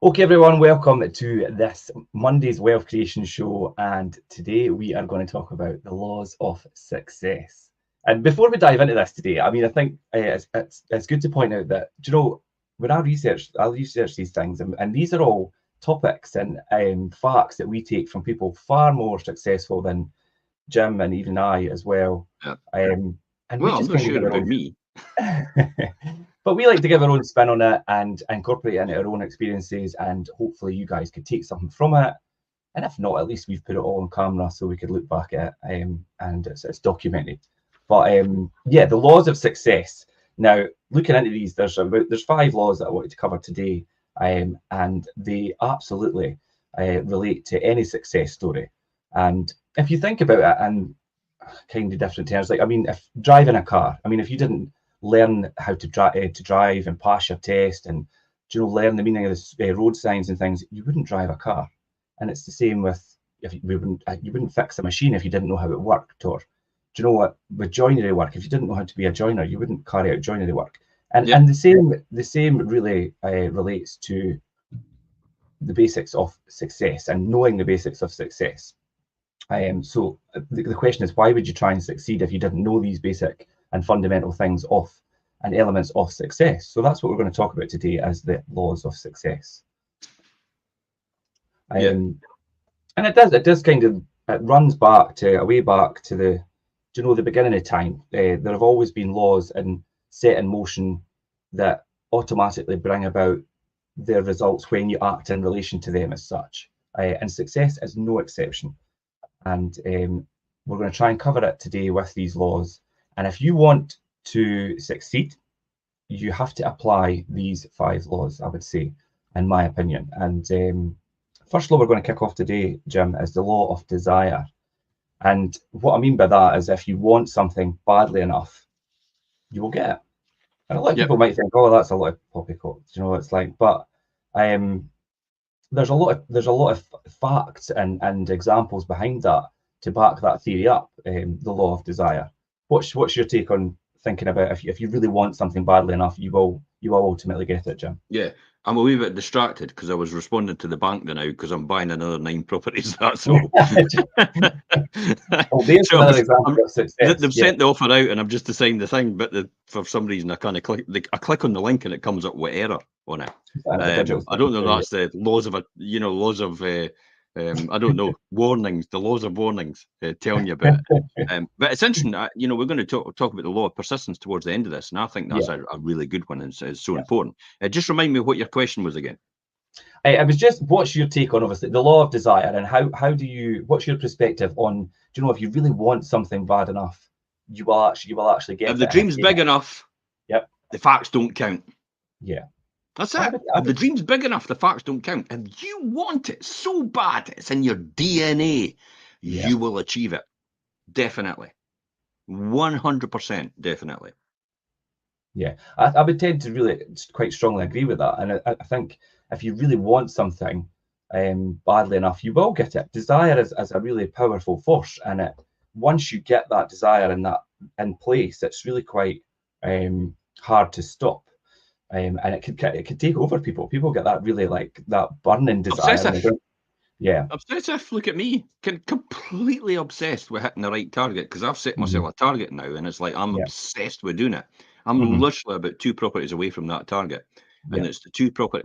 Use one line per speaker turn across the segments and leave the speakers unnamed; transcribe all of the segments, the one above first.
Okay, everyone, welcome to this Monday's Wealth Creation Show. And today we are going to talk about the laws of success. And before we dive into this today, I mean, I think it's good to point out that, do you know, when I research these things, and these are all topics and facts that we take from people far more successful than Jim and even I as well.
Yeah.
And we
Well, I'm
just
not
kind of
sure
give our
about
own
me.
but we like to give our own spin on it and incorporate it into our own experiences, and hopefully you guys could take something from it. And if not, at least we've put it all on camera so we could look back at it, and it's documented. But yeah, the laws of success. Now, looking into these, there's 5 laws that I wanted to cover today, and they absolutely relate to any success story. And if you think about it in kind of different terms, like, I mean, if driving a car, I mean, if you didn't learn how to drive and pass your test, and learn the meaning of the road signs and things, you wouldn't drive a car. And it's the same with, if you wouldn't fix a machine if you didn't know how it worked. Or do you know what, with joinery work, if you didn't know how to be a joiner, you wouldn't carry out joinery work. And
Yep.
and the same really relates to the basics of success and knowing the basics of success. So the question is, why would you try and succeed if you didn't know these basic and fundamental things of and elements of success? So that's what we're going to talk about today as the laws of success.
Yeah.
And it does kind of, it runs back to way back to the beginning of time. There have always been laws and set in motion that automatically bring about their results when you act in relation to them as such. And success is no exception. And we're going to try and cover it today with these laws. And if you want to succeed, you have to apply these 5 laws, I would say, in my opinion. And first law we're going to kick off today, Jim, is the law of desire. And what I mean by that is, if you want something badly enough, you will get it. And a lot of people might think, oh, that's a lot of poppycock. It's like, but there's a lot of facts and examples behind that to back that theory up. The law of desire. What's your take on thinking about, if you really want something badly enough, you will ultimately get it, Jim?
Yeah. I'm a wee bit distracted because I was responding to the bank now because I'm buying another 9 properties. That's all.
Well, there's
So
another example of success.
they've sent the offer out and I've just assigned the thing, but for some reason I kind of click on the link and it comes up with error on it. I don't know. That's the laws of I don't know, warnings, the laws of warnings telling you about it. But it's interesting. We're going to talk about the law of persistence towards the end of this, and I think that's a really good one, and it's so important. Just remind me what your question was again.
It was just, what's your take on, obviously, the law of desire, and what's your perspective on, if you really want something bad enough, you will actually get it.
If the dream's big enough, the facts don't count.
Yeah.
That's it. If the dream's big enough, the facts don't count. If you want it so bad, it's in your DNA, you will achieve it. Definitely. 100% definitely.
Yeah, I would tend to really quite strongly agree with that. And I think if you really want something badly enough, you will get it. Desire is a really powerful force, and once you get that desire and that in place, it's really quite hard to stop. And it could take over people. People get that really, like, that burning desire.
Obsessive. Look at me. Completely obsessed with hitting the right target, because I've set myself a target now, and it's like I'm obsessed with doing it. I'm literally about 2 properties away from that target, and it's the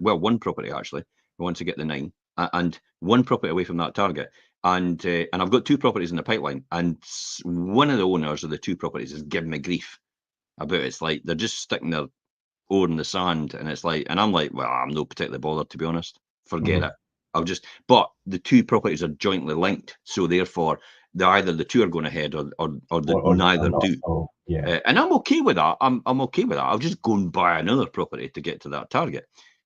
1 property actually. I want to get the 9, and 1 property away from that target, and I've got 2 properties in the pipeline, and one of the owners of the 2 properties is giving me grief about it. It's like they're just sticking their oar in the sand, and it's like, and I'm like, well, I'm no particularly bothered, to be honest. Forget it. But the 2 properties are jointly linked, so therefore either the 2 are going ahead or neither do. And I'm okay with that. I'm okay with that. I'll just go and buy another property to get to that target.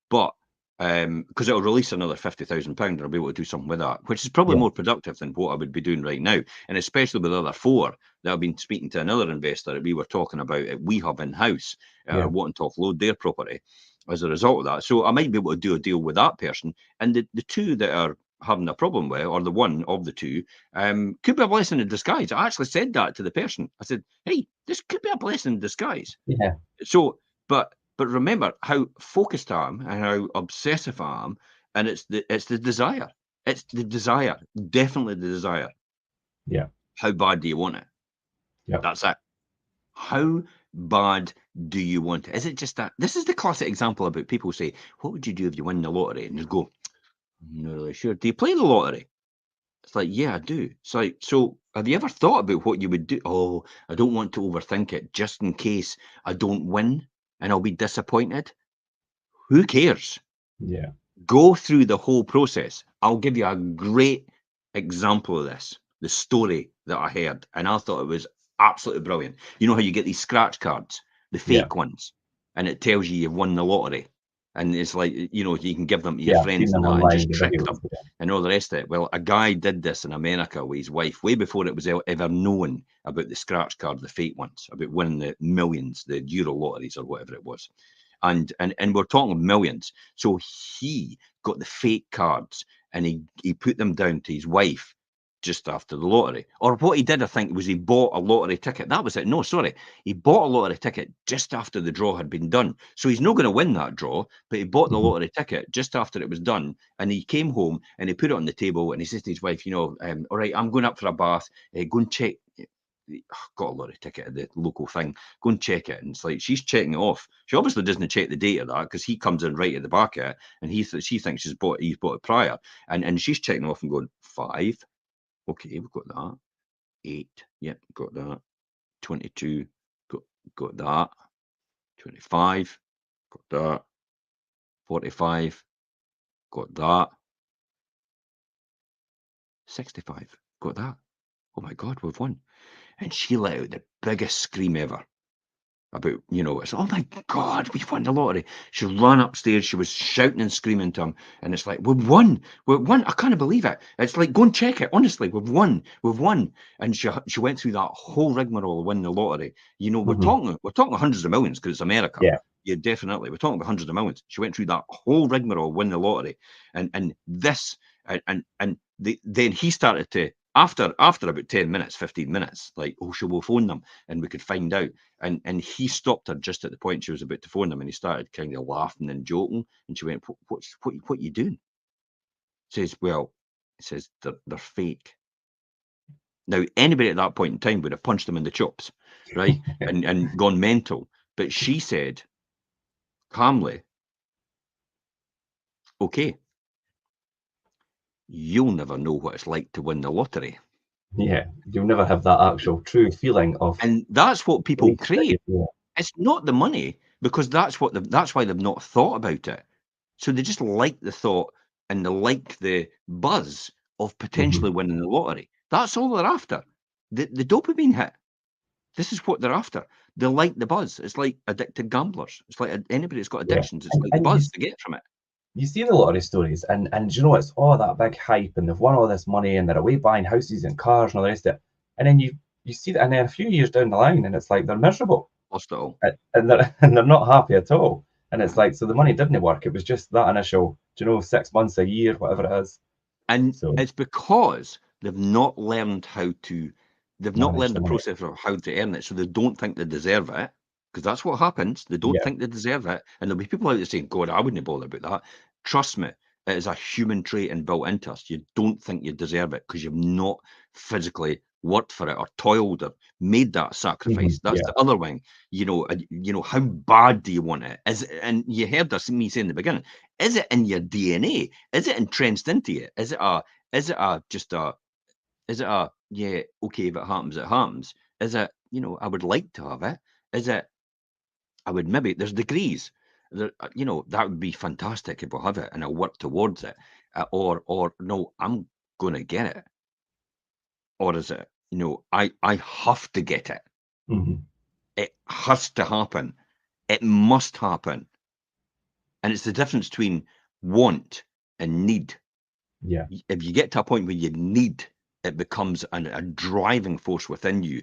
But because it'll release another £50,000, and I'll be able to do something with that, which is probably more productive than what I would be doing right now. And especially with the other 4 that I've been speaking to another investor that we were talking about at WeHub in-house, wanting to offload their property as a result of that. So I might be able to do a deal with that person. And the 2 that are having a problem with, or the 1 of the 2, could be a blessing in disguise. I actually said that to the person. I said, hey, this could be a blessing in disguise. So, but remember how focused I am and how obsessive I am, And it's the desire. It's the desire. Definitely the desire.
Yeah.
How bad do you want it?
Yeah.
That's it. How bad do you want it? Is it just that? This is the classic example about people say, what would you do if you win the lottery? And you go, I'm not really sure. Do you play the lottery? It's like, yeah, I do. It's like, so have you ever thought about what you would do? Oh, I don't want to overthink it just in case I don't win and I'll be disappointed. Who cares?
Yeah.
Go through the whole process. I'll give you a great example of this, the story that I heard, and I thought it was absolutely brilliant. You know how you get these scratch cards, the fake ones, and it tells you you've won the lottery. And it's like, you know, you can give them to your
Yeah.
friends
Seen
and
them
that and
online,
just
the
trick
videos.
them and all the rest of it. Well, a guy did this in America with his wife way before it was ever known about the scratch card, the fake ones, about winning the millions, the Euro lotteries or whatever it was. And we're talking millions. So he got the fake cards and he put them down to his wife just after the lottery. Or what he did, I think, was he bought a lottery ticket. That was it. No, sorry. He bought a lottery ticket just after the draw had been done. So he's not going to win that draw, but he bought the lottery ticket just after it was done. And he came home and he put it on the table and he says to his wife, you know, all right, I'm going up for a bath. Go and check. Got a lottery ticket at the local thing. Go and check it. And it's like she's checking it off. She obviously doesn't check the date of that because he comes in right at the back of it, and she thinks he's bought it prior, and she's checking off and going 5. Okay, we've got that. 8. Yep, got that. 22. Got that. 25. Got that. 45. Got that. 65. Got that. Oh my God, we've won. And she let out the biggest scream ever about, you know, it's, oh my God, we've won the lottery. She ran upstairs. She was shouting and screaming to him. And it's like, we've won. We've won. I can't believe it. It's like, go and check it. Honestly, we've won. We've won. And she went through that whole rigmarole of winning the lottery. You know, we're talking hundreds of millions because it's America.
Yeah.
Yeah, definitely. We're talking about hundreds of millions. She went through that whole rigmarole, win the lottery. And this, then he started to, after about 10 minutes, 15 minutes, like, oh, she will phone them and we could find out. And he stopped her just at the point she was about to phone them, and he started kind of laughing and joking. And she went, what are you doing? Says, well, he says, they're fake. Now, anybody at that point in time would have punched them in the chops, right? and gone mental. But she said calmly, okay, you'll never know what it's like to win the lottery.
Yeah, you'll never have that actual true feeling of.
And that's what people crave.
Yeah.
It's not the money, because that's why they've not thought about it. So they just like the thought and they like the buzz of potentially winning the lottery. That's all they're after. The dopamine hit. This is what they're after. They like the buzz. It's like addicted gamblers. It's like anybody that's got addictions. It's like the buzz they get from it.
You see the lottery stories, and you know, it's all that big hype, and they've won all this money, and they're away buying houses and cars and all the rest of it. And then you see that, and then a few years down the line, and it's like they're miserable.
Lost it all.
And they're not happy at all. And it's like, so the money didn't work. It was just that initial, 6 months, a year, whatever it is.
And it's because they've not learned they've not learned the process of how to earn it. So they don't think they deserve it, because that's what happens. They don't think they deserve it. And there'll be people out there saying, God, I wouldn't bother about that. Trust me, it is a human trait and built into us. You don't think you deserve it because you've not physically worked for it or toiled or made that sacrifice. That's the other wing. You know, how bad do you want it? And you heard me say in the beginning, is it in your DNA? Is it entrenched into you? Is it yeah, okay, if it happens, it happens? Is it, I would like to have it? Is it, I would maybe, there's degrees. That would be fantastic if I have it and I work towards it. Or no, I'm going to get it. Or is it, I have to get it. It has to happen. It must happen. And it's the difference between want and need.
Yeah.
If you get to a point where you need, it becomes a driving force within you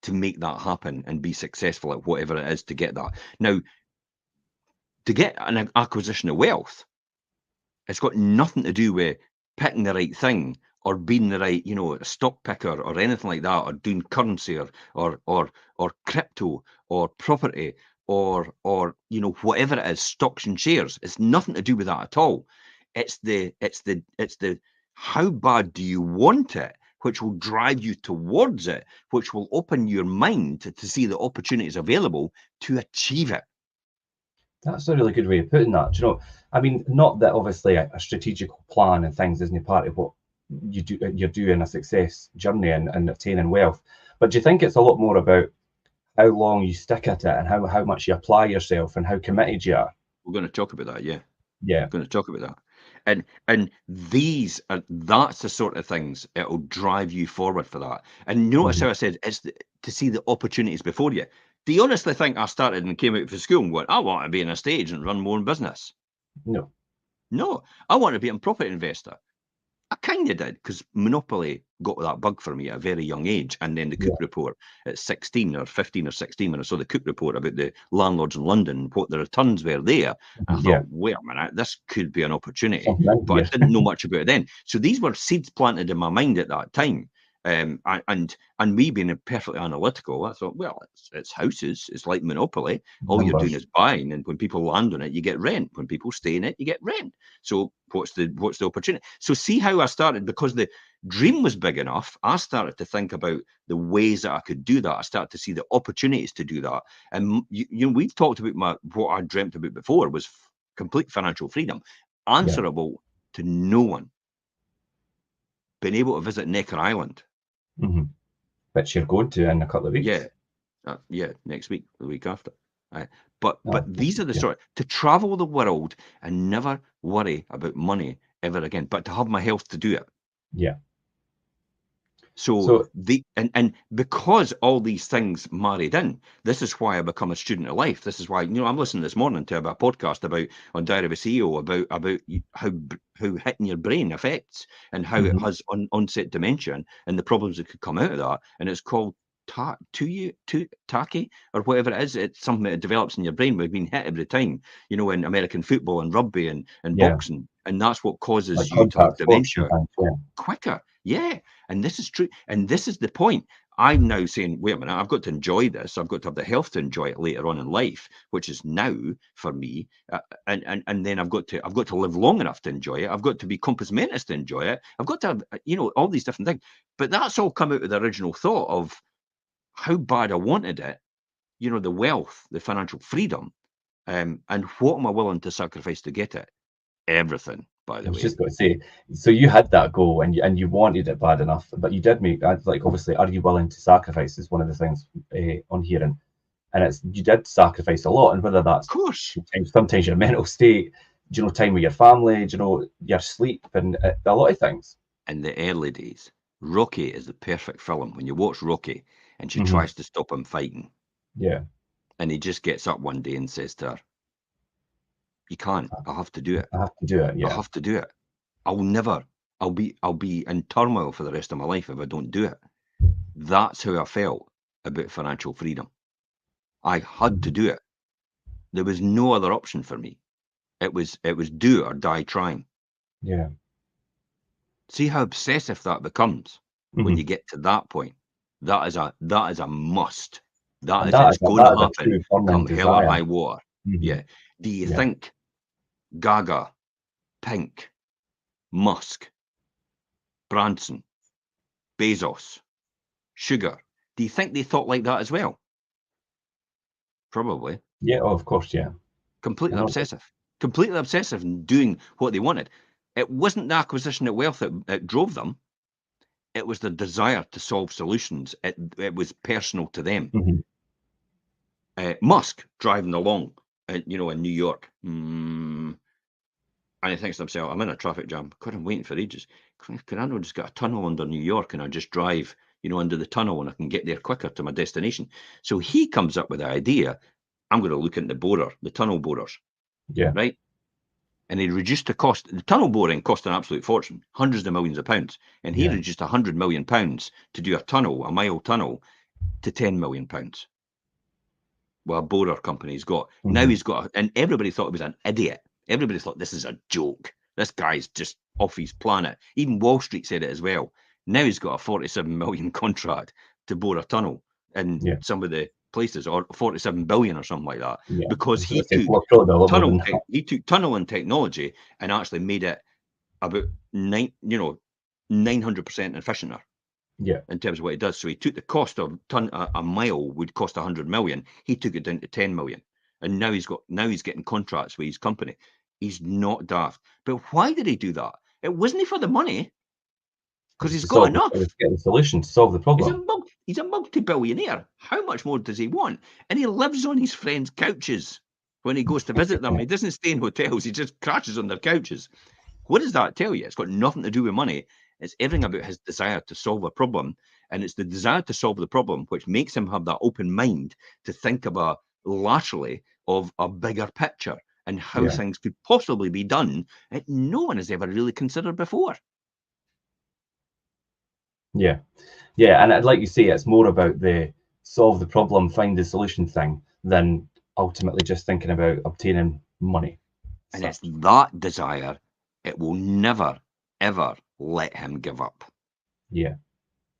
to make that happen and be successful at whatever it is to get that. Now, to get an acquisition of wealth, it's got nothing to do with picking the right thing or being the right, stock picker or anything like that, or doing currency or crypto or property or whatever it is, stocks and shares. It's nothing to do with that at all. It's the how bad do you want it, which will drive you towards it, which will open your mind to see the opportunities available to achieve it.
That's a really good way of putting that. Do you know, I mean, not that obviously a strategical plan and things isn't part of what you're doing a success journey and obtaining wealth, but do you think it's a lot more about how long you stick at it and how much you apply yourself and how committed you are?
We're going to talk about that, yeah.
Yeah.
We're going to talk about that. And that's the sort of things it'll drive you forward for that. And notice how I said it's to see the opportunities before you. Do you honestly think I started and came out from school and went, I want to be an estate agent and run my own business? No, I want to be a property investor. I kind of did, because Monopoly got that bug for me at a very young age. And then the Cook Report at 16 or 15 or 16, when I saw the Cook Report about the landlords in London, what the returns were there, I thought, wait a minute, this could be an opportunity. But I didn't know much about it then. So these were seeds planted in my mind at that time. And me being perfectly analytical, I thought, well, it's houses. It's like Monopoly. All you're doing is buying, and when people land on it, you get rent. When people stay in it, you get rent. So what's the opportunity? So see how I started, because the dream was big enough. I started to think about the ways that I could do that. I started to see the opportunities to do that. And you know, we've talked about what I dreamt about before was complete financial freedom, answerable to no one, being able to visit Necker Island.
Which you're going to in a couple of weeks.
Next week, the week after. But these are the sort to travel the world and never worry about money ever again, but to have my health to do it. So and because all these things married in, this is why I become a student of life. This is why, you know, I'm listening this morning to a podcast about on Diary of a CEO about how hitting your brain affects and how it has onset dementia and the problems that could come out of that. And it's called TACI or whatever it is. It's something that develops in your brain. We've been hit every time, you know, in American football and rugby and boxing, and that's what causes like you to have dementia quicker. And this is true. And this is the point. I'm now saying, wait a minute, I've got to enjoy this. I've got to have the health to enjoy it later on in life, which is now for me. And then I've got to live long enough to enjoy it. I've got to be compos mentis to enjoy it. I've got to have, you know, all these different things. But that's all come out of the original thought of how bad I wanted it, you know, the wealth, the financial freedom, and what am I willing to sacrifice to get it? Everything, by the way.
I was just going to say, so you had that goal and you wanted it bad enough, but you did make, like, obviously, are you willing to sacrifice is one of the things on here, and it's you did sacrifice a lot, and whether that's,
of course,
sometimes your mental state, you know, time with your family, you know, your sleep, and a lot of things.
In the early days, Rocky is the perfect film. When you watch Rocky and she tries to stop him fighting, and he just gets up one day and says to her, you can't. I have to do it.
I have to do it.
I have to do it. I'll be in turmoil for the rest of my life if I don't do it. That's how I felt about financial freedom. I had to do it. There was no other option for me. It was do or die trying. See how obsessive that becomes when you get to that point. That is a must. It's going to happen come hell or high water. Do you think Gaga, Pink, Musk, Branson, Bezos, Sugar, do you think they thought like that as well? Probably.
Of course,
Completely obsessive in doing what they wanted. It wasn't the acquisition of wealth that drove them. It was the desire to solve solutions. It was personal to them. Musk driving along, you know, in New York, and he thinks to himself, I'm in a traffic jam. God, I'm waiting for ages. Can I not just get a tunnel under New York and I just drive, you know, under the tunnel and I can get there quicker to my destination? So he comes up with the idea, I'm going to look into the tunnel borers. Right? And he reduced the cost. The tunnel boring cost an absolute fortune, hundreds of millions of pounds. And he reduced £100 million to do a mile tunnel, to £10 million. Well, a borer company's got. Now he's got, and everybody thought he was an idiot. Everybody thought this is a joke. This guy's just off his planet. Even Wall Street said it as well. Now he's got a £47 million contract to bore a tunnel in some of the places, or 47 billion or something like that,
Yeah.
because he
It's
took
probably a lot more than that.
he took tunneling technology and actually made it about 900% efficienter.
Yeah.
In terms of what it does. So he took the cost of a mile would cost 100 million. He took it down to 10 million. And now he's getting contracts with his company. He's not daft. But why did he do that? It wasn't for the money, because he's got enough.
Get the solution to solve the problem.
He's a multi-billionaire. How much more does he want? And he lives on his friends' couches when he goes to visit them. He doesn't stay in hotels. He just crashes on their couches. What does that tell you? It's got nothing to do with money. It's everything about his desire to solve a problem. And it's the desire to solve the problem which makes him have that open mind to think about laterally of a bigger picture and how things could possibly be done that no one has ever really considered before.
Yeah. Yeah. And like you say, it's more about the solve the problem, find the solution thing than ultimately just thinking about obtaining money.
And it's that desire, it will never, ever let him give up.
Yeah.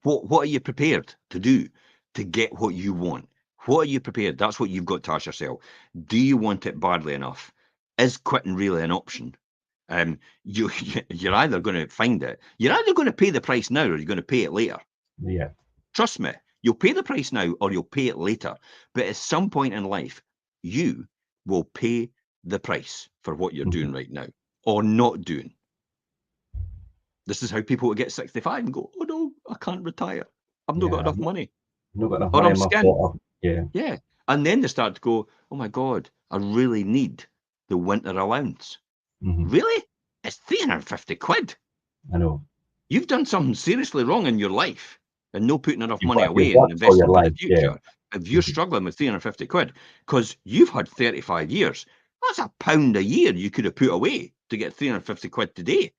What are you prepared to do to get what you want? What are you prepared? That's what you've got to ask yourself. Do you want it badly enough? Is quitting really an option? You're either going to find it. You're either going to pay the price now or you're going to pay it later.
Yeah.
Trust me, you'll pay the price now or you'll pay it later. But at some point in life, you will pay the price for what you're doing right now or not doing. This is how people will get 65 and go, oh no, I can't retire. I've not got enough money.
Not got enough
or
money.
I'm scared.
Yeah.
Yeah. And then they start to go, oh my God, I really need the winter allowance. Really? It's 350 quid.
I know.
You've done something seriously wrong in your life and no putting enough money away and investing for the future. If you're struggling with 350 quid, because you've had 35 years, that's £1 a year you could have put away to get 350 quid today.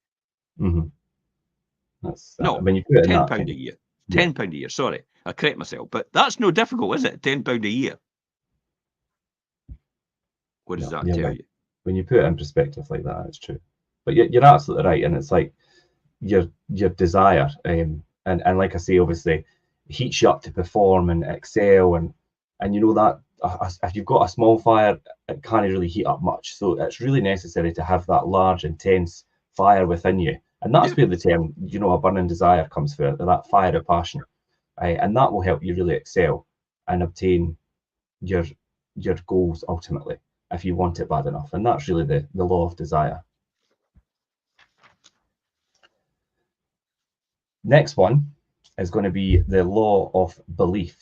That's
no,
when you put
£10 a year. £10 a year. Sorry, I correct myself, but that's no difficult, is it? £10 a year. What does that tell you?
When you put it in perspective like that, it's true. But you're absolutely right, and it's like your desire, and like I say, obviously, heats you up to perform and excel, and you know that if you've got a small fire, it can't really heat up much. So it's really necessary to have that large, intense fire within you. And that's where the term, a burning desire comes from, that fire of passion. And that will help you really excel and obtain your goals ultimately, if you want it bad enough. And that's really the law of desire. Next one is going to be the law of belief.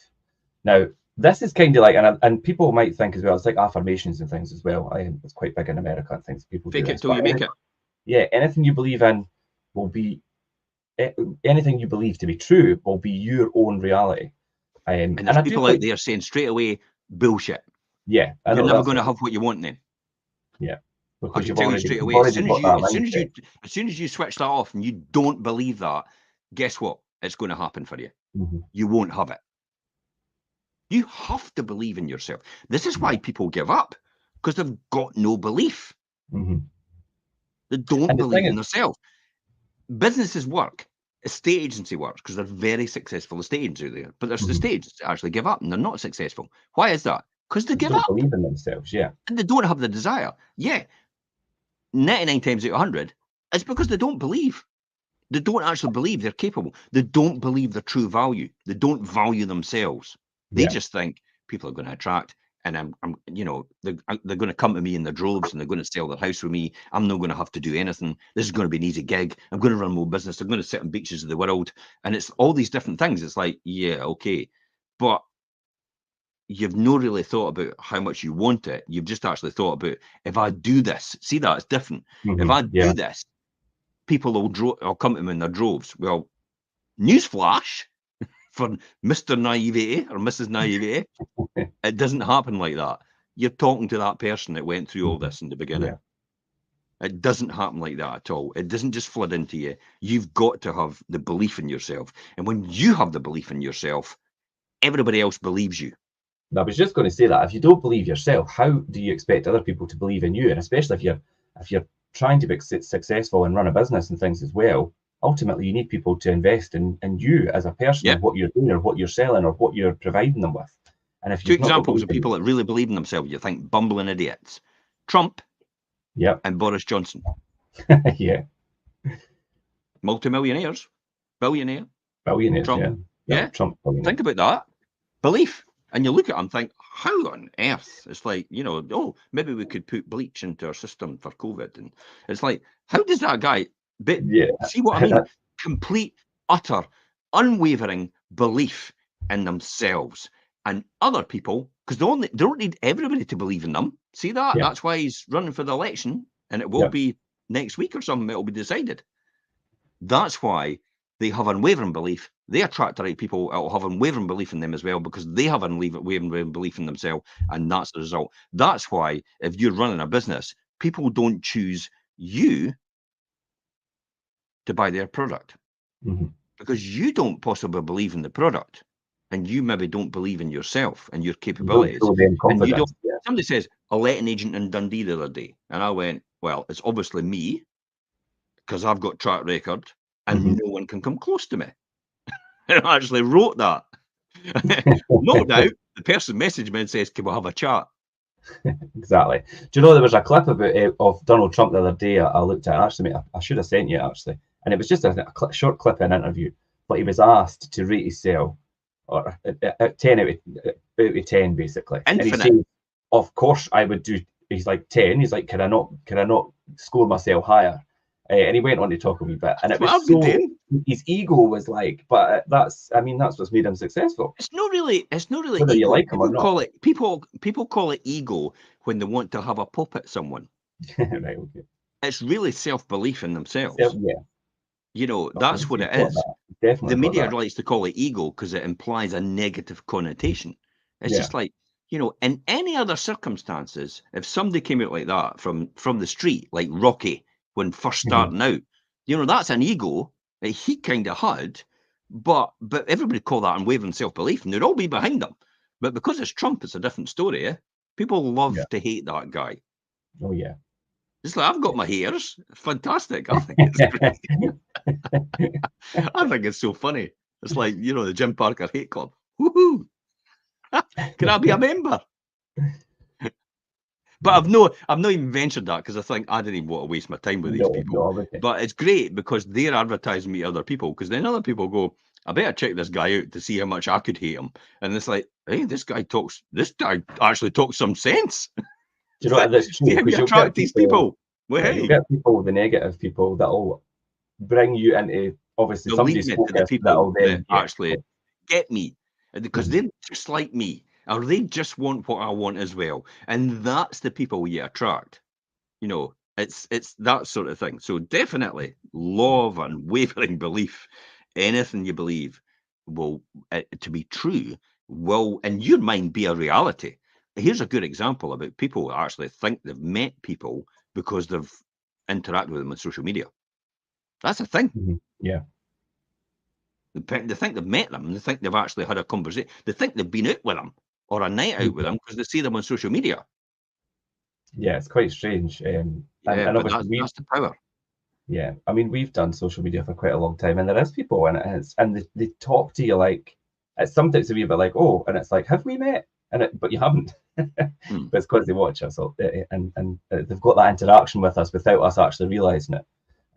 Now, this is kind of like, and people might think as well, it's like affirmations and things as well. It's quite big in America and things. People
fake it till you make it.
Yeah, anything you believe in will be, anything you believe to be true will be your own reality.
And there's people out there saying straight away, bullshit.
Yeah.
You're never going to have what you want then.
Yeah.
Because I can tell you straight away, as soon as you switch that off and you don't believe that, guess what? It's going to happen for you. You won't have it. You have to believe in yourself. This is why people give up, because they've got no belief. They don't believe in themselves. Businesses work. Estate agency works because they're very successful estate agents out there. But there's estate agents that actually give up and they're not successful. Why is that? Because they give up.
They don't believe in themselves, yeah.
And they don't have the desire. Yeah. 99 times out of 100, it's because they don't believe. They don't actually believe they're capable. They don't believe their true value. They don't value themselves. They just think people are going to attract, and I'm they're going to come to me in their droves, and they're going to sell their house with me. I'm not going to have to do anything. This is going to be an easy gig. I'm going to run my business. I'm going to sit on beaches of the world, and it's all these different things. It's like, yeah, okay, but you've not really thought about how much you want it. You've just actually thought about, if I do this, see that it's different. If I do this, people will come to me in their droves. Well, newsflash for Mr. Naivety or Mrs. Naivety, it doesn't happen like that. You're talking to that person that went through all this in the beginning. It doesn't happen like that at all. It doesn't just flood into you. You've got to have the belief in yourself. And when you have the belief in yourself, everybody else believes you.
I was just going to say that if you don't believe yourself, how do you expect other people to believe in you? And especially if you're trying to be successful and run a business and things as well, ultimately you need people to invest in you as a person, and what you're doing or what you're selling or what you're providing them with. And if
two
you've not
examples of
believed in
people that really believe in themselves, you think bumbling idiots: Trump, and Boris Johnson.
Yeah.
Multimillionaires, billionaire,
Billionaires,
Trump. Yeah.
Trump billionaire.
Think about that. Belief. And you look at them and think, how on earth? It's like, you know, oh, maybe we could put bleach into our system for COVID. And it's like, how does that guy, see what I mean? Complete, utter, unwavering belief in themselves and other people, because they don't need everybody to believe in them. See that?
Yeah.
That's why he's running for the election, and it will be next week or something. It'll be decided. That's why they have unwavering belief. They attract the right people that will have unwavering belief in them as well, because they have unwavering belief in themselves, and that's the result. That's why if you're running a business, people don't choose you to buy their product, because you don't possibly believe in the product, and you maybe don't believe in yourself and your capabilities. And you don't. Somebody says, a letting agent in Dundee the other day, and I went, well, it's obviously me, because I've got track record, and no one can come close to me. And I actually wrote that. No doubt, the person messaged me and says, can we have a chat?
Exactly. Do you know there was a clip about of Donald Trump the other day I looked at? Actually, I should have sent you actually. And it was just a short clip in an interview, but he was asked to rate himself, or 10 out of 10, basically.
Infinite.
And he said, of course I would do. He's like 10. He's like, can I not score myself higher? And he went on to talk a wee bit, and it was so, his ego was like, but that's what's made him successful.
It's not really
whether
ego.
You like him or not.
People call it ego when they want to have a pop at someone.
Right, okay.
It's really self-belief in themselves. You know, that's what it is. The media likes to call it ego because it implies a negative connotation. It's just like, you know, in any other circumstances, if somebody came out like that from the street, like Rocky when first starting out, you know, that's an ego that he kind of had, but everybody call that unwavering self-belief, and they'd all be behind him. But because it's Trump, it's a different story. Eh? People love to hate that guy.
Oh yeah.
It's like, I've got my haters. Fantastic. I think it's great. I think it's so funny. It's like, you know, the Jim Parker Hate Club. Woohoo! Can I be a member? But I've not even ventured that, because I think I didn't even want to waste my time with these people. But it's great because they're advertising me to other people, because then other people go, I better check this guy out to see how much I could hate him. And it's like, hey, this guy actually talks some sense.
Do you know what? That's true.
See how you attract these people. Well, hey.
You get people, the negative people, that'll bring you into obviously somebody's focus that'll then
actually get me, because they're just like me, or they just want what I want as well, and that's the people you attract. You know, it's that sort of thing. So definitely, law of unwavering belief. Anything you believe will to be true will in your mind be a reality. Here's a good example about people who actually think they've met people because they've interacted with them on social media. That's a thing.
Yeah.
They think they've met them, and they think they've actually had a conversation. They think they've been out with them or a night out with them because they see them on social media.
Yeah, it's quite strange. And obviously
that's the power.
Yeah, I mean, we've done social media for quite a long time, and there is people, and they talk to you like, it's sometimes a wee bit like, oh, and it's like, have we met? But you haven't. But it's because they watch us, and they've got that interaction with us without us actually realizing it.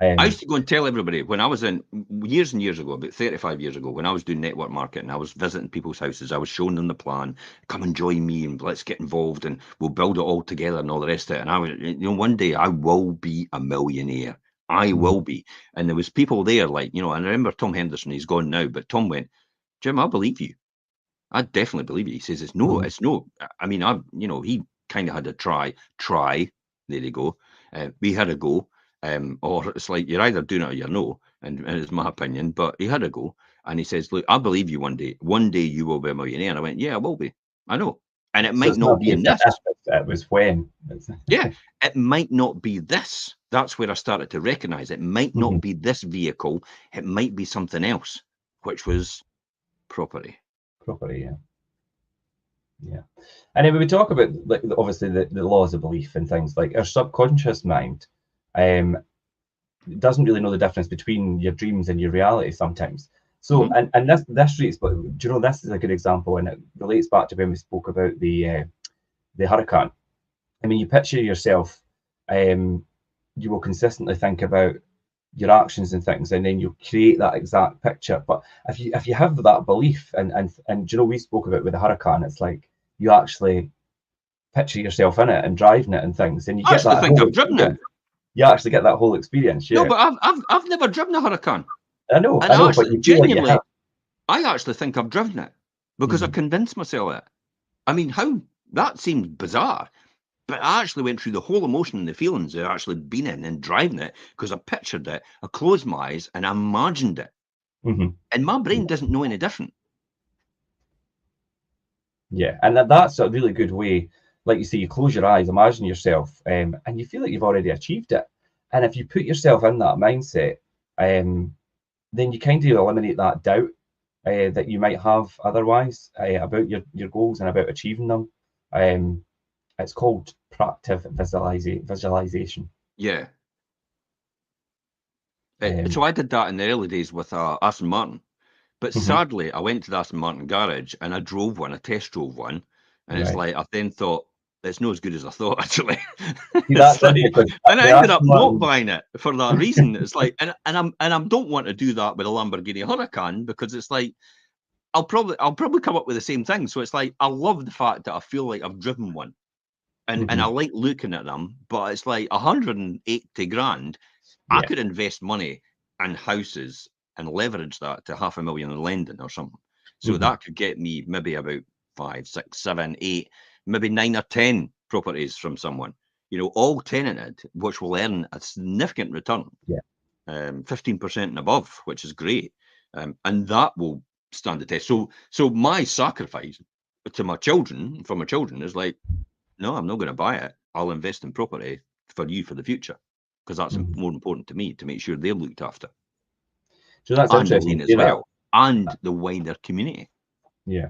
I used to go and tell everybody when I was in years and years ago, about 35 years ago, when I was doing network marketing, I was visiting people's houses, I was showing them the plan, come and join me and let's get involved and we'll build it all together and all the rest of it. And I was, you know, one day I will be a millionaire. I will be. And there was people there like, you know, and I remember Tom Henderson, he's gone now, but Tom went, Jim, I believe you. I definitely believe you. He says, it's no. I mean, he kind of had a try. There you go. We had a go. Or it's like you're either doing it or you're no, and it's my opinion, but he had a go, and he says, look, I believe you one day you will be a millionaire. And I went, yeah, I will be. I know. And it might not be in this.
It was when.
Yeah, it might not be this. That's where I started to recognize it might not be this vehicle. It might be something else, which was property.
Property, yeah. And then we talk about, like, obviously the laws of belief and things like our subconscious mind. Doesn't really know the difference between your dreams and your reality sometimes. So, and this rates, but do you know, this is a good example, and it relates back to when we spoke about the Huracan. I mean, you picture yourself, you will consistently think about your actions and things, and then you'll create that exact picture. But if you have that belief, and do you know, we spoke about with the Huracan, it's like you actually picture yourself in it and driving it and things, and you get that.
I've driven it.
You actually get that whole experience. Yeah.
No, but I've never driven a Huracan.
I know, but you genuinely, like
I actually think I've driven it because I've convinced myself it. I mean, how that seems bizarre, but I actually went through the whole emotion and the feelings of actually being in and driving it because I pictured it, I closed my eyes and I imagined it. And my brain doesn't know any different.
Yeah, and that's a really good way. Like you say, you close your eyes, imagine yourself, and you feel like you've already achieved it. And if you put yourself in that mindset, then you kind of eliminate that doubt that you might have otherwise about your goals and about achieving them. It's called proactive visualization.
Yeah. So I did that in the early days with Aston Martin. But sadly, I went to the Aston Martin garage and I drove one, I test drove one. And it's like, I then thought, it's not as good as I thought, actually. And I ended up not buying it for that reason. It's like, and I don't want to do that with a Lamborghini Huracan because it's like, I'll probably come up with the same thing. So it's like, I love the fact that I feel like I've driven one. And I like looking at them, but it's like 180 grand. I could invest money in houses and leverage that to 500,000 in lending or something. So that could get me maybe about 5, 6, 7, 8, maybe 9 or 10 properties from someone, you know, all tenanted, which will earn a significant return, 15% and above, which is great. And that will stand the test. So my sacrifice to my children, for my children, is like, no, I'm not going to buy it. I'll invest in property for you for the future because that's more important to me to make sure they're looked after.
So that's interesting
as well, and the wider community.
Yeah,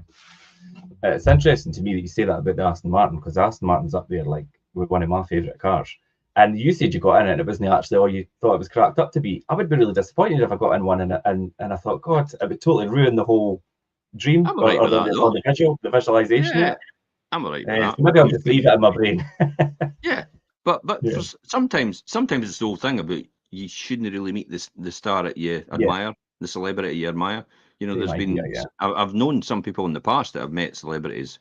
it's interesting to me that you say that about the Aston Martin because Aston Martin's up there like with one of my favourite cars. And you said you got in it, and it wasn't actually all you thought it was cracked up to be. I would be really disappointed if I got in one and I thought, God, it would totally ruin the whole dream or the visualization.
Yeah. I'm all right with that.
Maybe I'll just leave it in my brain.
Yeah, but sometimes it's the whole thing about you shouldn't really meet the star that you admire, the celebrity you admire. You know, there's been I've known some people in the past that have met celebrities.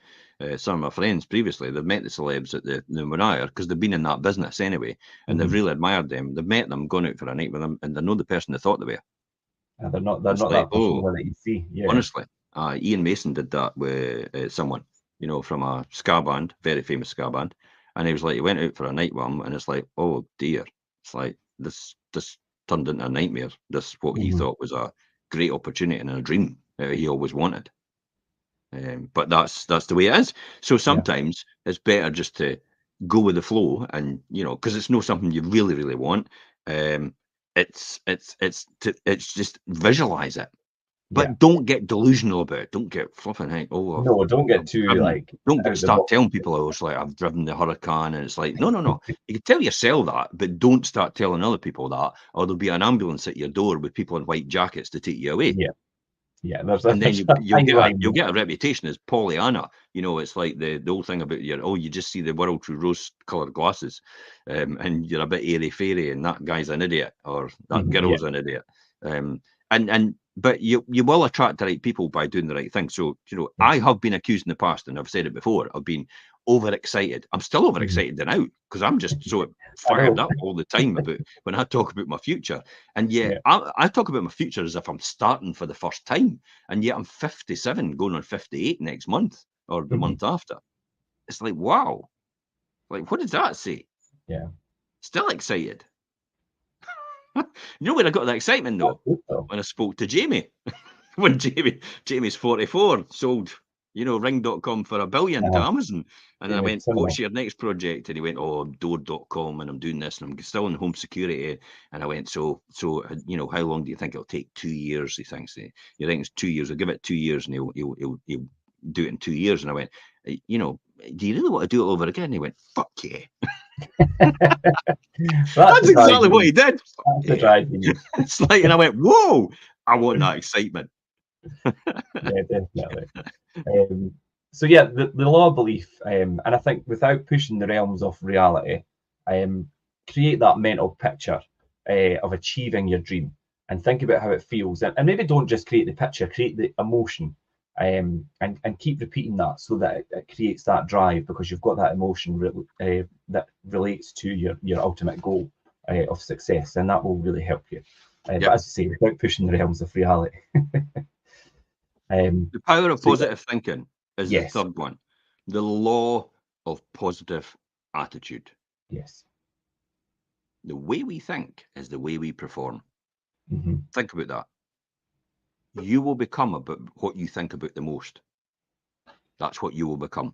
Some of my friends previously, they've met the celebs at the Manair because they've been in that business anyway, and they've really admired them. They've met them, gone out for a night with them, and they know the person they thought they were.
They're not like, that person that you see. Yeah.
Honestly, Ian Mason did that with someone, you know, from a ska band, very famous ska band. And he was like, he went out for a night with him, and it's like, oh dear, it's like this turned into a nightmare. This what he thought was a great opportunity and a dream that he always wanted. But that's the way it is. So sometimes it's better just to go with the flow, and you know, because it's not something you really, really want. It's just visualize it. But don't get delusional about it. Don't get fluffing out.
No, don't get too
Don't start telling people, oh, it's like I've driven the Huracan, and it's like no. You can tell yourself that, but don't start telling other people that, or there'll be an ambulance at your door with people in white jackets to take you away.
Yeah.
And then you'll get a reputation as Pollyanna. You know, it's like the old thing about you just see the world through rose-colored glasses, and you're a bit airy-fairy, and that guy's an idiot, or that girl's an idiot. But you will attract the right people by doing the right thing. So, you know, I have been accused in the past, and I've said it before, of being overexcited. I'm still overexcited now because I'm just so fired up all the time about when I talk about my future. And yet I talk about my future as if I'm starting for the first time. And yet I'm 57, going on 58 next month or the month after. It's like, wow. Like, what does that say?
Yeah.
Still excited. You know where I got that excitement though? When I spoke to Jamie. When Jamie's 44, sold, you know, Ring.com for $1 billion to Amazon. And I went, what's your next project? And he went, oh, Door.com, and I'm doing this, and I'm still in home security. And I went, so you know, how long do you think it'll take? 2 years, he thinks. You think it's 2 years? I'll give it 2 years, and he'll do it in 2 years. And I went, you know, do you really want to do it over again? And he went, fuck yeah. That's exactly what he did. It's like, and I went, whoa, I want that excitement.
Yeah, definitely. So yeah, the law of belief, and I think without pushing the realms of reality, create that mental picture of achieving your dream, and think about how it feels, and maybe don't just create the picture, create the emotion, and keep repeating that so that it creates that drive, because you've got that emotion that relates to your ultimate goal of success, and that will really help you. But as you say, without pushing the realms of reality.
The power of
So
positive thinking is the
yes,
third one. The law of positive attitude.
yes.
The way we think is the way we perform.
Hmm.
Think about that. You will become about what you think about the most. That's what you will become.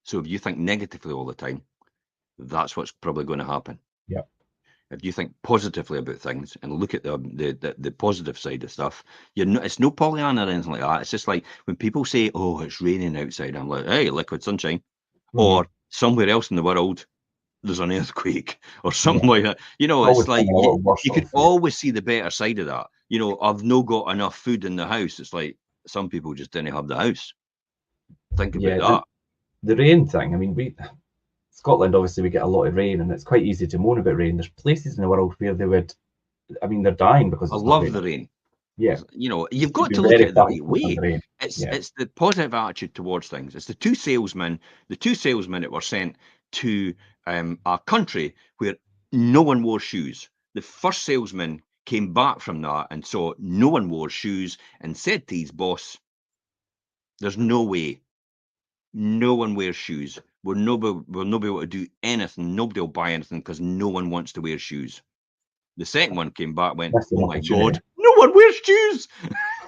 So if you think negatively all the time, that's what's probably going to happen.
Yeah.
If you think positively about things and look at the positive side of stuff, you're not. It's no Pollyanna or anything like that. It's just like when people say, "Oh, it's raining outside," I'm like, "Hey, liquid sunshine,"
Hmm.
or somewhere else in the world there's an earthquake or something
Yeah.
like that. You know,
Always
it's like
something a little worse
you could
off. Yeah.
always see the better side of that. You know, I've no got enough food in the house. It's like some people just didn't have the house. Think about
Yeah.
that.
The rain thing. I mean, we Scotland obviously we get a lot of rain, and it's quite easy to moan about rain. There's places in the world where they would. I mean, they're dying because
I
it's not
love
raining.
the rain.
Yeah.
You know,
You
you've
should
got
be
to look
very
at it the right
thankful for the
way.
rain.
It's
Yeah.
it's the positive attitude towards things. It's the two salesmen that were sent to a country where no one wore shoes. The first salesman came back from that and saw no one wore shoes and said to his boss, "There's no way. No one wears shoes. We'll not be able to do anything. Nobody will buy anything because no one wants to wear shoes." The second one came back and went,
Missed an
"Oh my
opportunity.
God, no one wears shoes."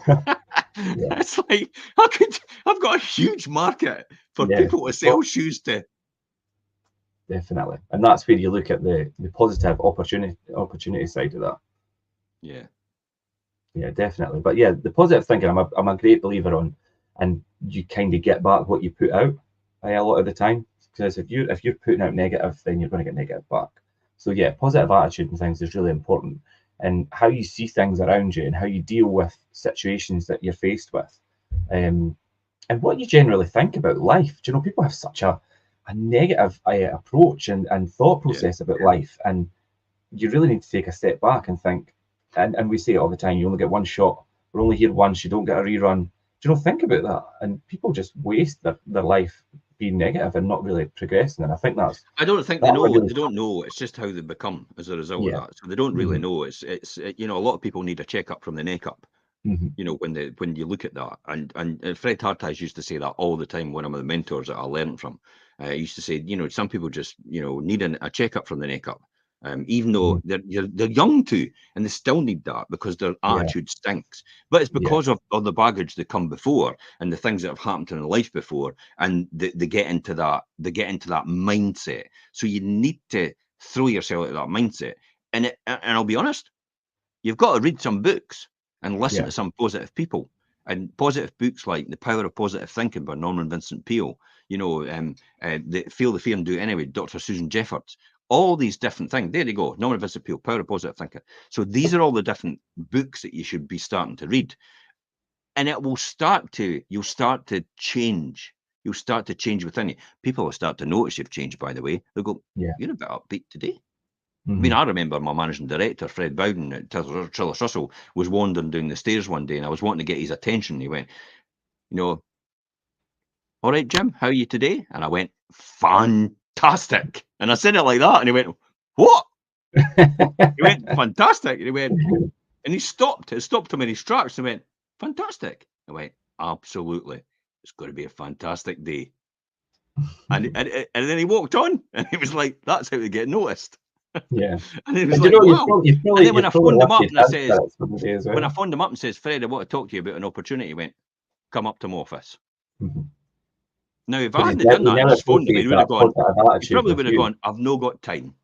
Yeah.
It's like I've got a huge market for
Yeah.
people to sell shoes to.
Definitely. And that's where you look at the positive opportunity side of that.
Yeah.
Yeah, definitely. But yeah, the positive thinking, I'm a great believer on, and you kind of get back what you put out a lot of the time. Because if you're putting out negative, then you're going to get negative back. So yeah, positive attitude and things is really important, and how you see things around you and how you deal with situations that you're faced with, and what you generally think about life. Do you know, people have such a negative approach and thought
Yeah.
process about life, and you really need to take a step back and think. And we say it all the time, you only get one shot. We're only here once. You don't get a rerun. Do you know? Think about that. And people just waste their life being negative and not really progressing. And I think
I don't think they
that would
know.
really,
They don't know. It's just how they become as a result of
yeah.
that. So they don't really
Hmm.
know. You know, a lot of people need a checkup from the neck up.
Hmm.
You know, when you look at that, and Fred Hartage used to say that all the time. One of the mentors that I learned from, he used to say, you know, some people just need a checkup from the neck up, even
Hmm.
though they're young too, and they still need that because their
Yeah.
attitude stinks. But it's
Yeah.
because of the baggage that come before and the things that have happened in their life before, and they get into that mindset. So you need to throw yourself into that mindset, and I'll be honest, you've got to read some books and listen
Yeah.
to some positive people. And positive books like The Power of Positive Thinking by Norman Vincent Peale, Feel the Fear and Do It Anyway, Dr. Susan Jeffords, all these different things. There you go, Norman Vincent Peale, Power of Positive Thinking. So these are all the different books that you should be starting to read. And you'll start to change. You'll start to change within you. People will start to notice you've changed, by the way. They'll go,
Yeah.
"You're a bit upbeat today." I mean,
Hmm.
I remember my managing director, Fred Bowden at Trillis Russell, was wandering down the stairs one day and I was wanting to get his attention. He went, "All right, Jim, how are you today?" And I went, "Fantastic." And I said it like that. And he went, "What?" He went, "Fantastic." And he went, and he stopped. It stopped him in his tracks. And he went, "Fantastic." I went, "Absolutely. It's going to be a fantastic day." And then he walked on and it was like, that's how they get noticed.
Yeah.
And it was
And you
like,
know,
wow. And then when I
you've probably
phoned him
left
up
your
and I
dance
says,
credits for the day as
when I
well.
phoned him up and says, "Fred, I want to talk to you about an opportunity," he went, "Come up to my office."
Mhm.
Now, if I
Because
hadn't done
he
that and
never
just phoned him, he
associates
would have
that
gone,
positive
he
attitude
probably
with
would have
you.
gone, "I've no got time."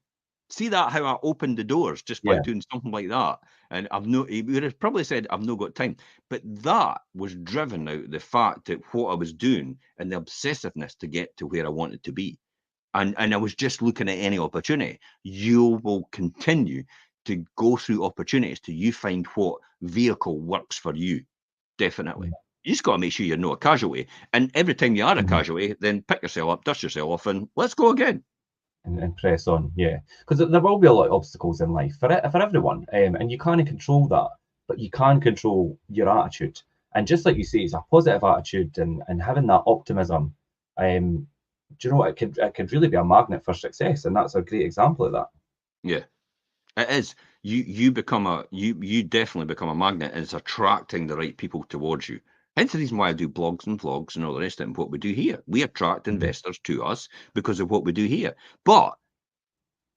See that how I opened the doors just by
Yeah.
doing something like that. And he would have probably said, "I've no got time." But that was driven out of the fact that what I was doing and the obsessiveness to get to where I wanted to be. And I was just looking at any opportunity. You will continue to go through opportunities till you find what vehicle works for you. Definitely. You just got to make sure you're not a casualty. And every time you are a casualty, then pick yourself up, dust yourself off, and let's go again.
And press on, yeah. Because there will be a lot of obstacles in life for everyone, and you can't control that, but you can control your attitude. And just like you say, it's a positive attitude and having that optimism. Do you know what? It could really be a magnet for success, and that's a great example of that.
Yeah, it is. You definitely become a magnet, and it's attracting the right people towards you. Hence the reason why I do blogs and vlogs and all the rest of it and what we do here. We attract investors to us because of what we do here. But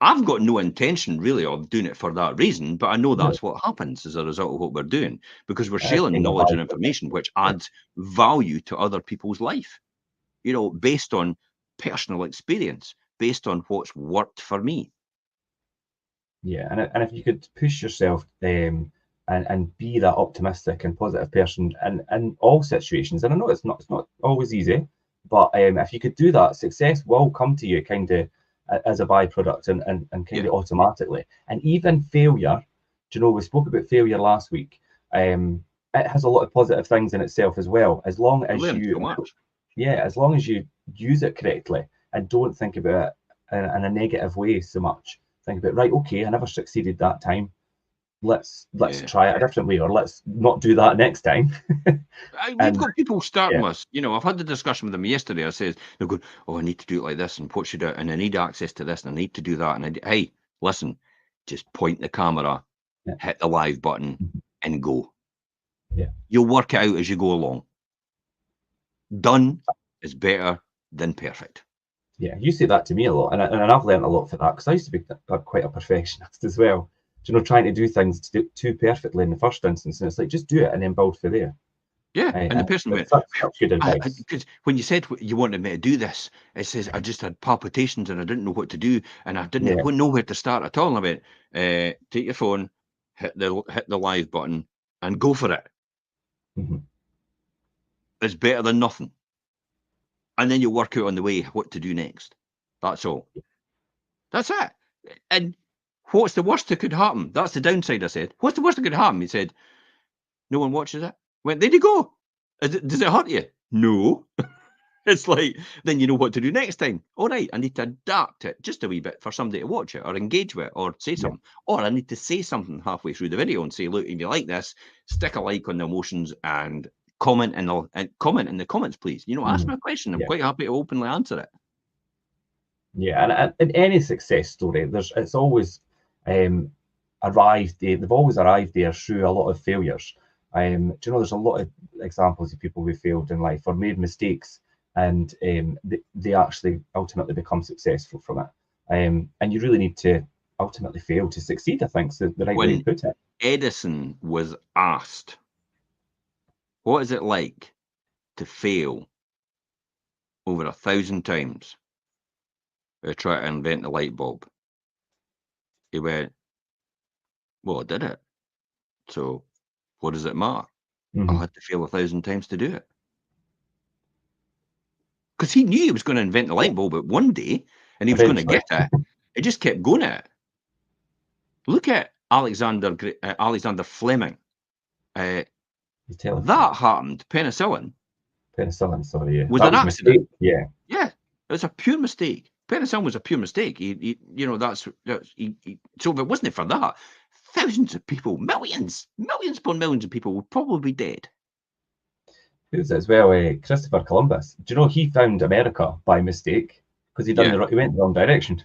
I've got no intention really of doing it for that reason, but I know that's what happens as a result of what we're doing, because we're sharing knowledge and information which adds value to other people's life, you know, based on personal experience, based on what's worked for me.
Yeah, and if you could push yourself and be that optimistic and positive person in all situations, and I know it's not always easy, but if you could do that, success will come to you kind of as a byproduct and kind of automatically. And even failure, do you know, we spoke about failure last week. It has a lot of positive things in itself as well, as long as as long as you use it correctly and don't think about it in a negative way so much. Think about, right, okay, I never succeeded that time. Let's try it a different way, or let's not do that next time.
We've got people starting us. You know, I've had the discussion with them yesterday. I said, they're going, oh, I need to do it like this, and what should I, and I need access to this, and I need to do that. And hey, listen, just point the camera, hit the live button, and go.
Yeah.
You'll work it out as you go along. Done is better than perfect.
Yeah, you say that to me a lot, and I've learned a lot for that, because I used to be quite a perfectionist as well. You know, trying to do things too perfectly in the first instance, and it's like, just do it and then build for there.
Yeah, and the person went,
good advice.
Because when you said you wanted me to do this, it says I just had palpitations and I didn't know what to do, and I didn't know where to start at all. And I went, take your phone, hit the live button, and go for it. It's better than nothing. And then you work out on the way what to do next. That's all. That's it. And what's the worst that could happen? That's the downside, I said. What's the worst that could happen? He said, no one watches it. Went, there you go. Does it hurt you? No. It's like, then you know what to do next time. All right, I need to adapt it just a wee bit for somebody to watch it or engage with it or say something. Or I need to say something halfway through the video and say, look, if you like this, stick a like on the emotions and comment in the comments, please. You know, ask me a question. I'm quite happy to openly answer it.
Yeah, and in any success story, it's always arrived there. They've always arrived there through a lot of failures. Do you know, there's a lot of examples of people who failed in life or made mistakes, and they actually ultimately become successful from it. And you really need to ultimately fail to succeed, I think, is the right way to put it.
Edison was asked, what is it like to fail over 1,000 times to try to invent the light bulb? He went, well, I did it. So what does it matter? I had to fail 1,000 times to do it. Because he knew he was going to invent the light bulb at one day, and he was going to get it. He just kept going at it. Look at Alexander Fleming. That happened. Penicillin.
Sorry,
was an accident.
Yeah,
it was a pure mistake. Penicillin was a pure mistake. You know, so if it wasn't for that, thousands of people, millions upon millions of people would probably be dead.
Who's as well? Christopher Columbus. Do you know he found America by mistake because he went the wrong direction?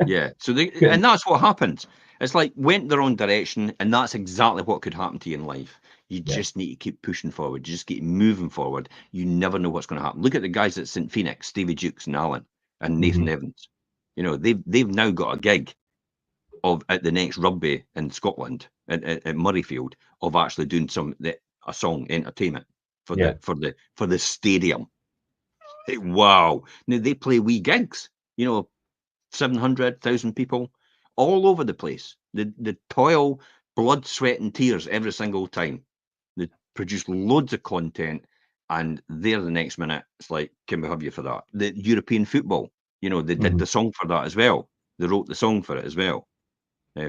Yeah. So and that's what happens. It's like went the wrong direction, and that's exactly what could happen to you in life. You just need to keep pushing forward. You just keep moving forward. You never know what's going to happen. Look at the guys at St. Phoenix, Stevie Jukes and Allen and Nathan Evans. You know, they've now got a gig at the next rugby in Scotland at Murrayfield of actually doing a song entertainment for the stadium. Wow. Now they play wee gigs, you know, 700,000 people all over the place. The toil, blood, sweat and tears every single time. They produce loads of content, and there the next minute it's like, can we have you for that? The European football, you know, they did the song for that as well. They wrote the song for it as well,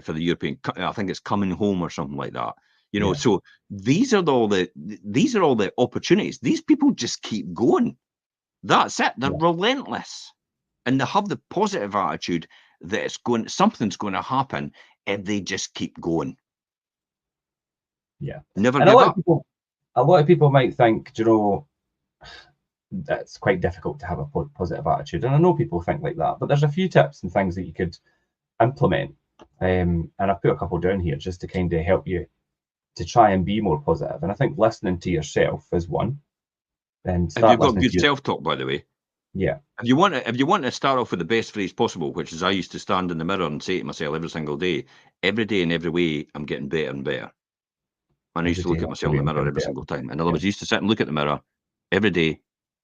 for the European. I think it's Coming Home or something like that. You know, so these are all the opportunities. These people just keep going. That's it. They're relentless, and they have the positive attitude that something's going to happen, and they just keep going.
Yeah,
never
and
give up.
A lot of people might think, you know, that's quite difficult to have a positive attitude, and I know people think like that. But there's a few tips and things that you could implement, and I've put a couple down here just to kind of help you to try and be more positive. And I think listening to yourself is one. And
have you got good self-talk, by the way?
Yeah.
If you want to start off with the best phrase possible, which is I used to stand in the mirror and say to myself every single day, every day in every way, I'm getting better and better. And I used to look at myself in the mirror every single time. In other words, I used to sit and look at the mirror every day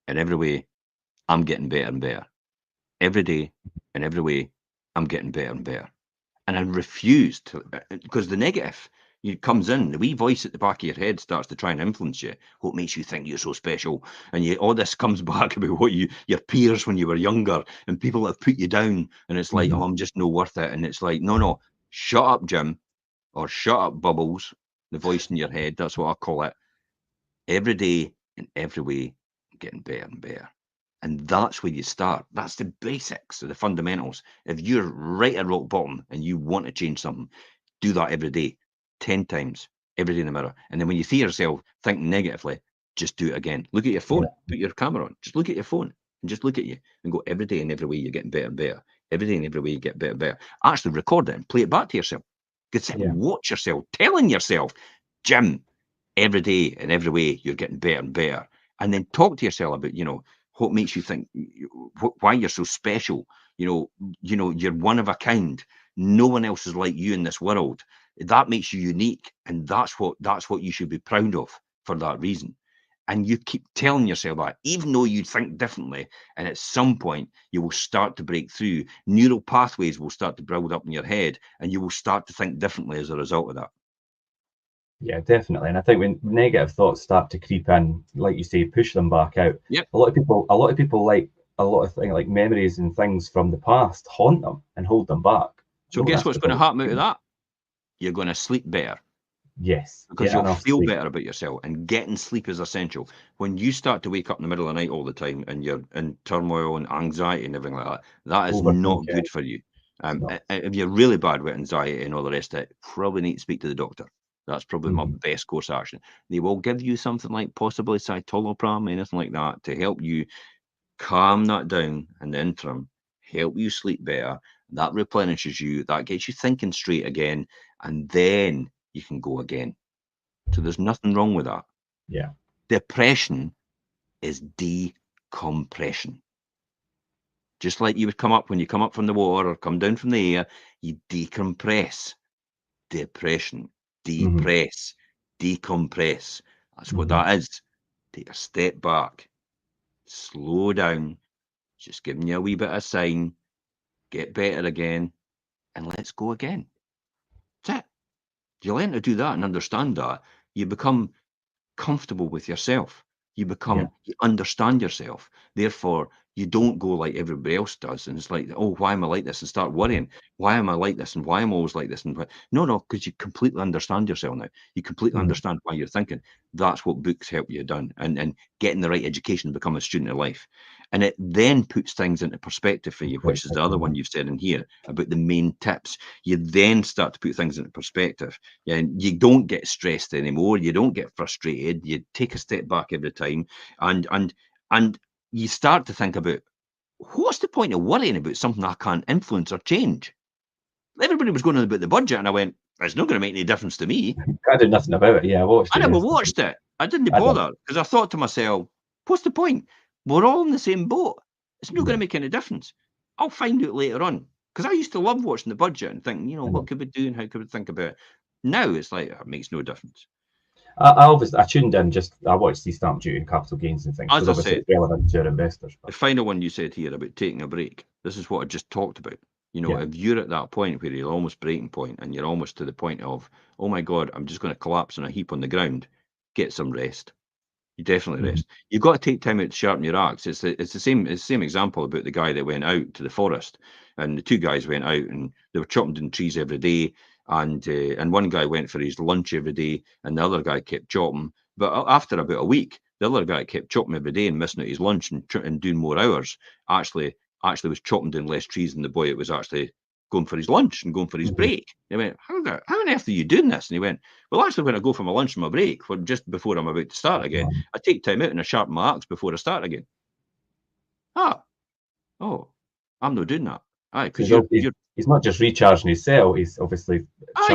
in every way, I'm getting better and better. Every day in every way, I'm getting better and better. And I refused to, because the negative comes in, the wee voice at the back of your head starts to try and influence you. What makes you think you're so special? And all this comes back about what your peers when you were younger, and people have put you down, and it's like, oh, I'm just no worth it. And it's like, no, shut up, Jim, or shut up, Bubbles, the voice in your head. That's what I call it. Every day in every way, I'm getting better and better. And that's where you start. That's the basics, the fundamentals. If you're right at rock bottom and you want to change something, do that every day, 10 times, every day in the mirror. And then when you see yourself thinking negatively, just do it again. Look at your phone, put your camera on, just look at your phone and just look at you and go, every day in every way, you're getting better and better. Every day in every way, you get better and better. Actually record it and play it back to yourself. Watch yourself, telling yourself, Jim, every day in every way, you're getting better and better. And then talk to yourself about, what makes you think, why you're so special. You're one of a kind. No one else is like you in this world. That makes you unique, and that's what you should be proud of for that reason. And you keep telling yourself that, even though you think differently, and at some point you will start to break through. Neural pathways will start to build up in your head, and you will start to think differently as a result of that.
Yeah, definitely. And I think when negative thoughts start to creep in, like you say, push them back out.
Yep.
A lot of people like a lot of things like memories and things from the past haunt them and hold them back.
So guess what's going to happen out of that? You're going to sleep better.
Yes.
Because you'll feel better about yourself, and getting sleep is essential. When you start to wake up in the middle of the night all the time and you're in turmoil and anxiety and everything like that, that is not good for you. If you're really bad with anxiety and all the rest of it, probably need to speak to the doctor. That's probably my best course of action. They will give you something like possibly citalopram, anything like that, to help you calm that down in the interim, help you sleep better. That replenishes you, that gets you thinking straight again, and then you can go again. So there's nothing wrong with that.
Yeah.
Depression is decompression. Just like you would come up when you come up from the water or come down from the air, you decompress. Depression, depress, decompress. That's what that is. Take a step back, slow down, just giving you a wee bit of sign, get better again, and let's go again. That's it. You learn to do that and understand that, you become comfortable with yourself. You understand yourself. Therefore, you don't go like everybody else does. And it's like, oh, why am I like this? And start worrying. Why am I like this? And why am I always like this? And no, because you completely understand yourself now. You completely understand why you're thinking. That's what books help you done. And getting the right education to become a student of life. And it then puts things into perspective for you, which is the other one you've said in here about the main tips. You then start to put things into perspective. And you don't get stressed anymore. You don't get frustrated. You take a step back every time, and you start to think about, what's the point of worrying about something I can't influence or change? Everybody was going on about the budget, and I went, it's not going to make any difference to me.
I did nothing about it. Yeah, I watched it.
I never watched it. I didn't bother, because I thought to myself, what's the point? We're all in the same boat. It's not going to make any difference. I'll find out later on. Because I used to love watching the budget and thinking, what could we do and how could we think about it? Now it's like, it makes no difference.
I tuned in, I watched the stamp duty and capital gains and things.
As I said,
it's relevant to our investors.
The final one you said here about taking a break, this is what I just talked about. If you're at that point where you're almost breaking point and you're almost to the point of, oh my God, I'm just going to collapse in a heap on the ground, get some rest. You definitely rest. You've got to take time out to sharpen your axe. It's the same example about the guy that went out to the forest, and the two guys went out and they were chopping down trees every day, and one guy went for his lunch every day, and the other guy kept chopping. But after about a week, the other guy kept chopping every day and missing out his lunch and doing more hours. Actually was chopping down less trees than the boy that was actually going for his lunch and going for his break. He went, how on earth are you doing this? And he went, well, actually, when I go for my lunch and my break, just before I'm about to start again, I take time out and I sharpen my axe before I start again. Oh, I'm not doing that. Aye, because
he's not just recharging his cell, he's obviously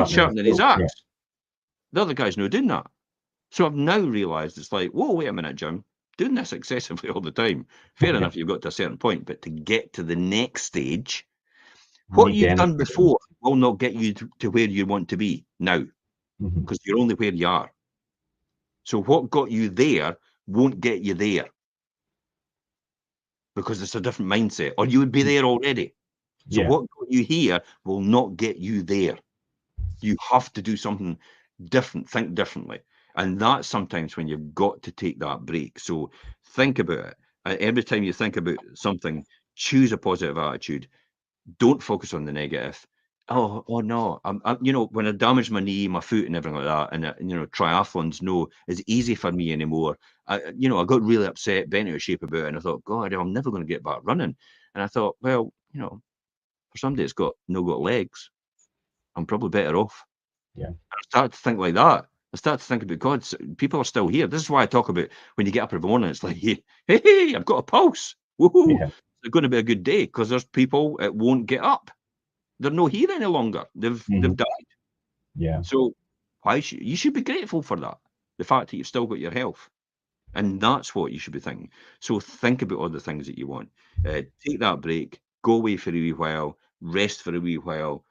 sharpening his axe. Yeah. The other guy's not doing that. So I've now realised it's like, whoa, wait a minute, Jim. Doing this excessively all the time. Fair enough, you've got to a certain point, but to get to the next stage, what you've done before will not get you to where you want to be now, because you're only where you are. So what got you there won't get you there, because it's a different mindset, or you would be there already. So what got you here will not get you there. You have to do something different, think differently. And that's sometimes when you've got to take that break. So think about it. Every time you think about something, choose a positive attitude. Don't focus on the negative. Oh no, I'm when I damaged my knee, my foot, and everything like that, and triathlons is easy for me anymore. I got really upset, bent out of shape about it, and I thought, God, I'm never going to get back running. And I thought, well, for somebody that's got legs, I'm probably better off.
Yeah.
I started to think like that. I started to think about, God, people are still here. This is why I talk about when you get up every morning, it's like, hey, I've got a pulse. Woohoo! Yeah. It's going to be a good day, because there's people that won't get up. They're not here any longer. They've died.
Yeah.
So you should be grateful for that. The fact that you've still got your health. And that's what you should be thinking. So think about all the things that you want. Take that break, go away for a wee while, rest for a wee while,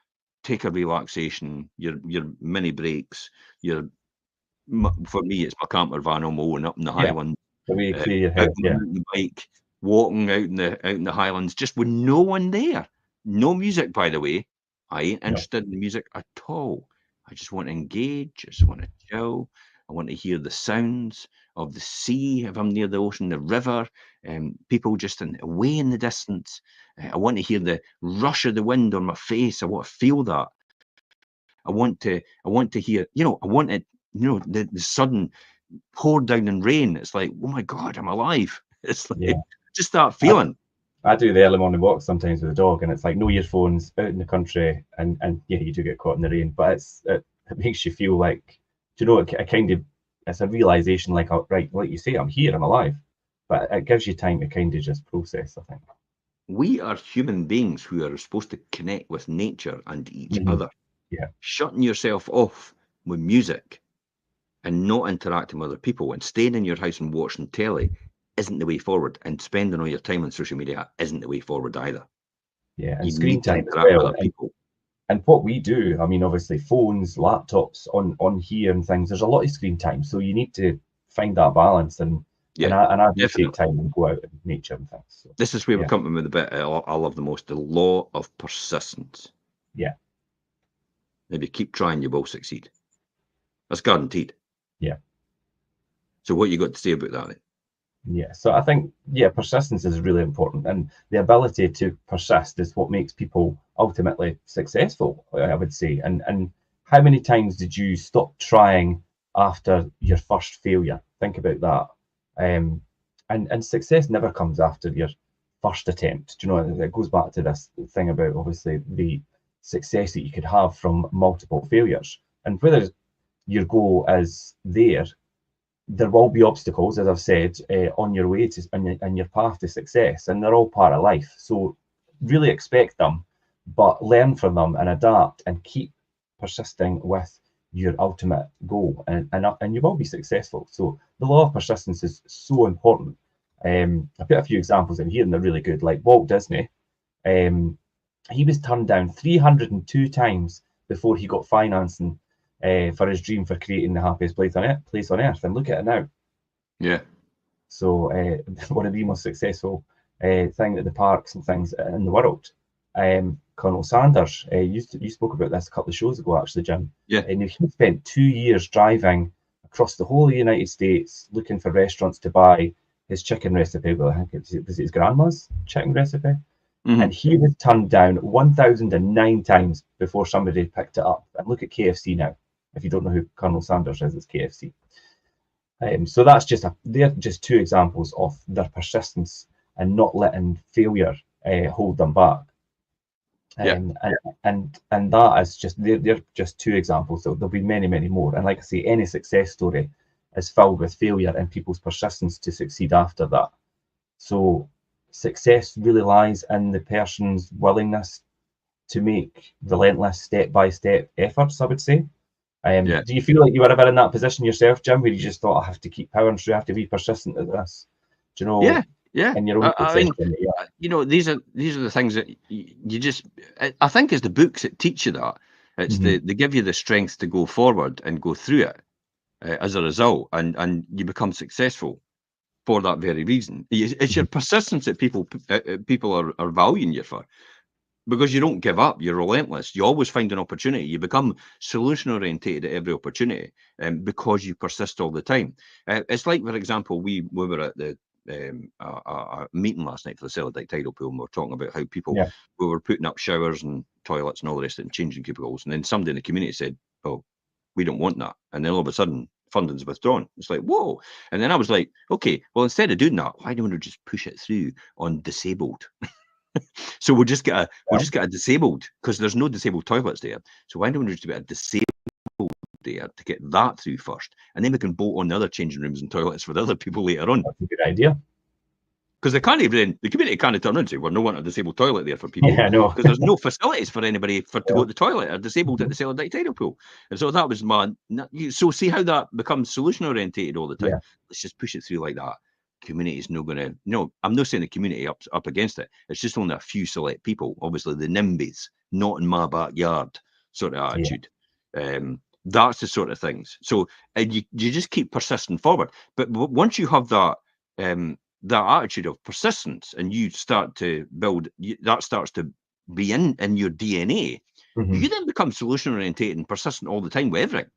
take a relaxation, your mini breaks, for me, it's my camper van on my own up in the Highlands.
The way you clear your head,
the bike, walking out in the Highlands, just with no one there. No music, by the way. I ain't interested in the music at all. I just want to engage. I just want to chill. I want to hear the sounds of the sea if I'm near the ocean, the river, people just away in the distance. I want to hear the rush of the wind on my face. I want to feel that. I want to hear, I want it, the sudden pour down in rain. It's like, oh my God, I'm alive. It's like, just that feeling.
I do the early morning walk sometimes with the dog, and it's like no earphones, out in the country, and you do get caught in the rain, but it makes you feel like, it's a realization, like, right, like you say, I'm here, I'm alive, but it gives you time to kind of just process, I think.
We are human beings who are supposed to connect with nature and each other.
Yeah.
Shutting yourself off with music and not interacting with other people and staying in your house and watching telly isn't the way forward, and spending all your time on social media isn't the way forward either.
Yeah, and screen time as well. And what we do, I mean, obviously phones, laptops on here and things, there's a lot of screen time, so you need to find that balance, and I do take time and go out in nature and things. So,
this is where we come in with the bit I love the most, the law of persistence.
Yeah.
If you keep trying, you will succeed. That's guaranteed.
Yeah.
So what you got to say about that then?
Yeah, so I think, persistence is really important, and the ability to persist is what makes people ultimately successful, I would say. And how many times did you stop trying after your first failure? Think about that. And success never comes after your first attempt. Do you know, it goes back to this thing about, obviously, the success that you could have from multiple failures. And whether your goal is there will be obstacles, as I've said, on your way to and your path to success, and they're all part of life. So really expect them, but learn from them and adapt, and keep persisting with your ultimate goal, and you will be successful. So the law of persistence is so important. I put a few examples in here, and they're really good. Like Walt Disney, he was turned down 302 times before he got financing for his dream for creating the happiest place on earth, and look at it now.
Yeah.
So one of the most successful thing at the parks and things in the world. Colonel Sanders, you spoke about this a couple of shows ago, actually, Jim.
Yeah.
And he spent 2 years driving across the whole of the United States looking for restaurants to buy his chicken recipe. Well, I think it was his grandma's chicken recipe. and he was turned down 1,009 times before somebody picked it up. And look at KFC now. If you don't know who Colonel Sanders is, it's KFC. So that's they're just two examples of their persistence and not letting failure hold them back. And that is just they're just two examples. So there'll be many, many more. And like I say, any success story is filled with failure and people's persistence to succeed after that. So success really lies in the person's willingness to make relentless step-by-step efforts, I would say. Do you feel like you were ever in that position yourself, Jim, where you just thought, I have to keep powering through, I have to be persistent at this? Do you know? In your own
you know, these are the things that you just, I think it's the books that teach you that. It's they give you the strength to go forward and go through it as a result, and you become successful for that very reason. It's your persistence that people are valuing you for. Because you don't give up, you're relentless. You always find an opportunity. You become solution orientated at every opportunity, because you persist all the time. It's like, for example, we were at the a meeting last night for the Celladite Tidal Pool, and we were talking about how people we were putting up showers and toilets and all the rest of it and changing cubicles. And then somebody in the community said, "Oh, we don't want that." And then all of a sudden, funding's withdrawn. It's like, whoa. And then I was like, okay, well, instead of doing that, why don't we just push it through on disabled? So we'll just get a disabled, because there's no disabled toilets there. So why don't we just get a disabled there to get that through first, and then we can bolt on the other changing rooms and toilets for the other people later on.
That's a good idea.
Because the community can't turn and say, "Well, no one a disabled toilet there for people."
Yeah, no.
Because there's no facilities for anybody to go to the toilet or disabled at the Celladite Tidal Pool. And so that was so see how that becomes solution orientated all the time. Let's just push it through like that. Community is not going to. No, I'm not saying the community up against it. It's just only a few select people. Obviously, the NIMBYs, not in my backyard sort of attitude. That's the sort of things. So you just keep persisting forward. But once you have that that attitude of persistence, and you start to build, that starts to be in your DNA. You then become solution oriented and persistent all the time with everything.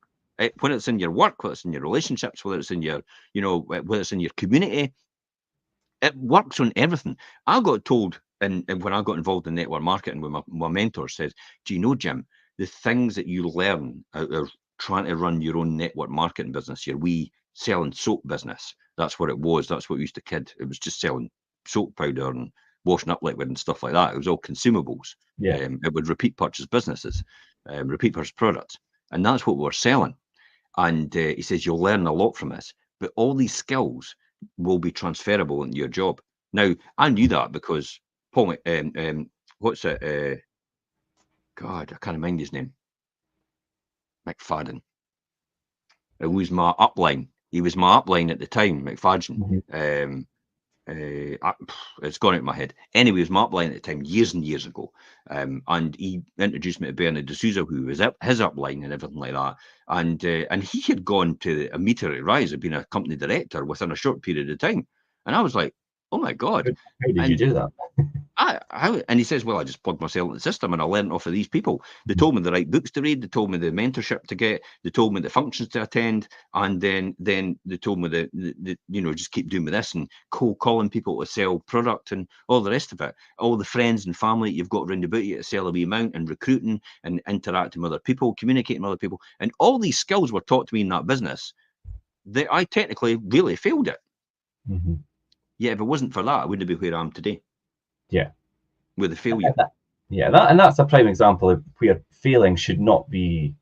When it's in your work, whether it's in your relationships, whether it's in your, whether it's in your community, it works on everything. I got told, and when I got involved in network marketing, with my mentor says, "Do you know, Jim, the things that you learn out of trying to run your own network marketing business, your wee selling soap business, that's what it was. That's what we used to kid. It was just selling soap powder and washing up liquid and stuff like that. It was all consumables. It would repeat purchase businesses, repeat purchase products, and that's what we were selling." And he says, "You'll learn a lot from this, but all these skills will be transferable into your job." Now, I knew that because Paul, what's it? God, I can't mind his name. McFadden. It was my upline. He was my upline at the time, McFadden. It's gone out of my head. Anyway, it was my upline at the time, years and years ago. And he introduced me to Bernie D'Souza, who was his upline and everything like that. And he had gone to a meteoric rise, had been a company director within a short period of time. And I was like, oh my God.
How did you do that?
And he says, "Well, I just plugged myself in the system and I learned off of these people. They told me the right books to read. They told me the mentorship to get. They told me the functions to attend. And then they told me the just keep doing with this and cold calling people to sell product and all the rest of it. All the friends and family you've got around about you to sell a wee amount, and recruiting and interacting with other people, communicating with other people. And all these skills were taught to me in that business. I technically really failed it. Yeah, if it wasn't for that, I wouldn't be where I am today.
Yeah.
With the failure.
And that's a prime example of where failing should not be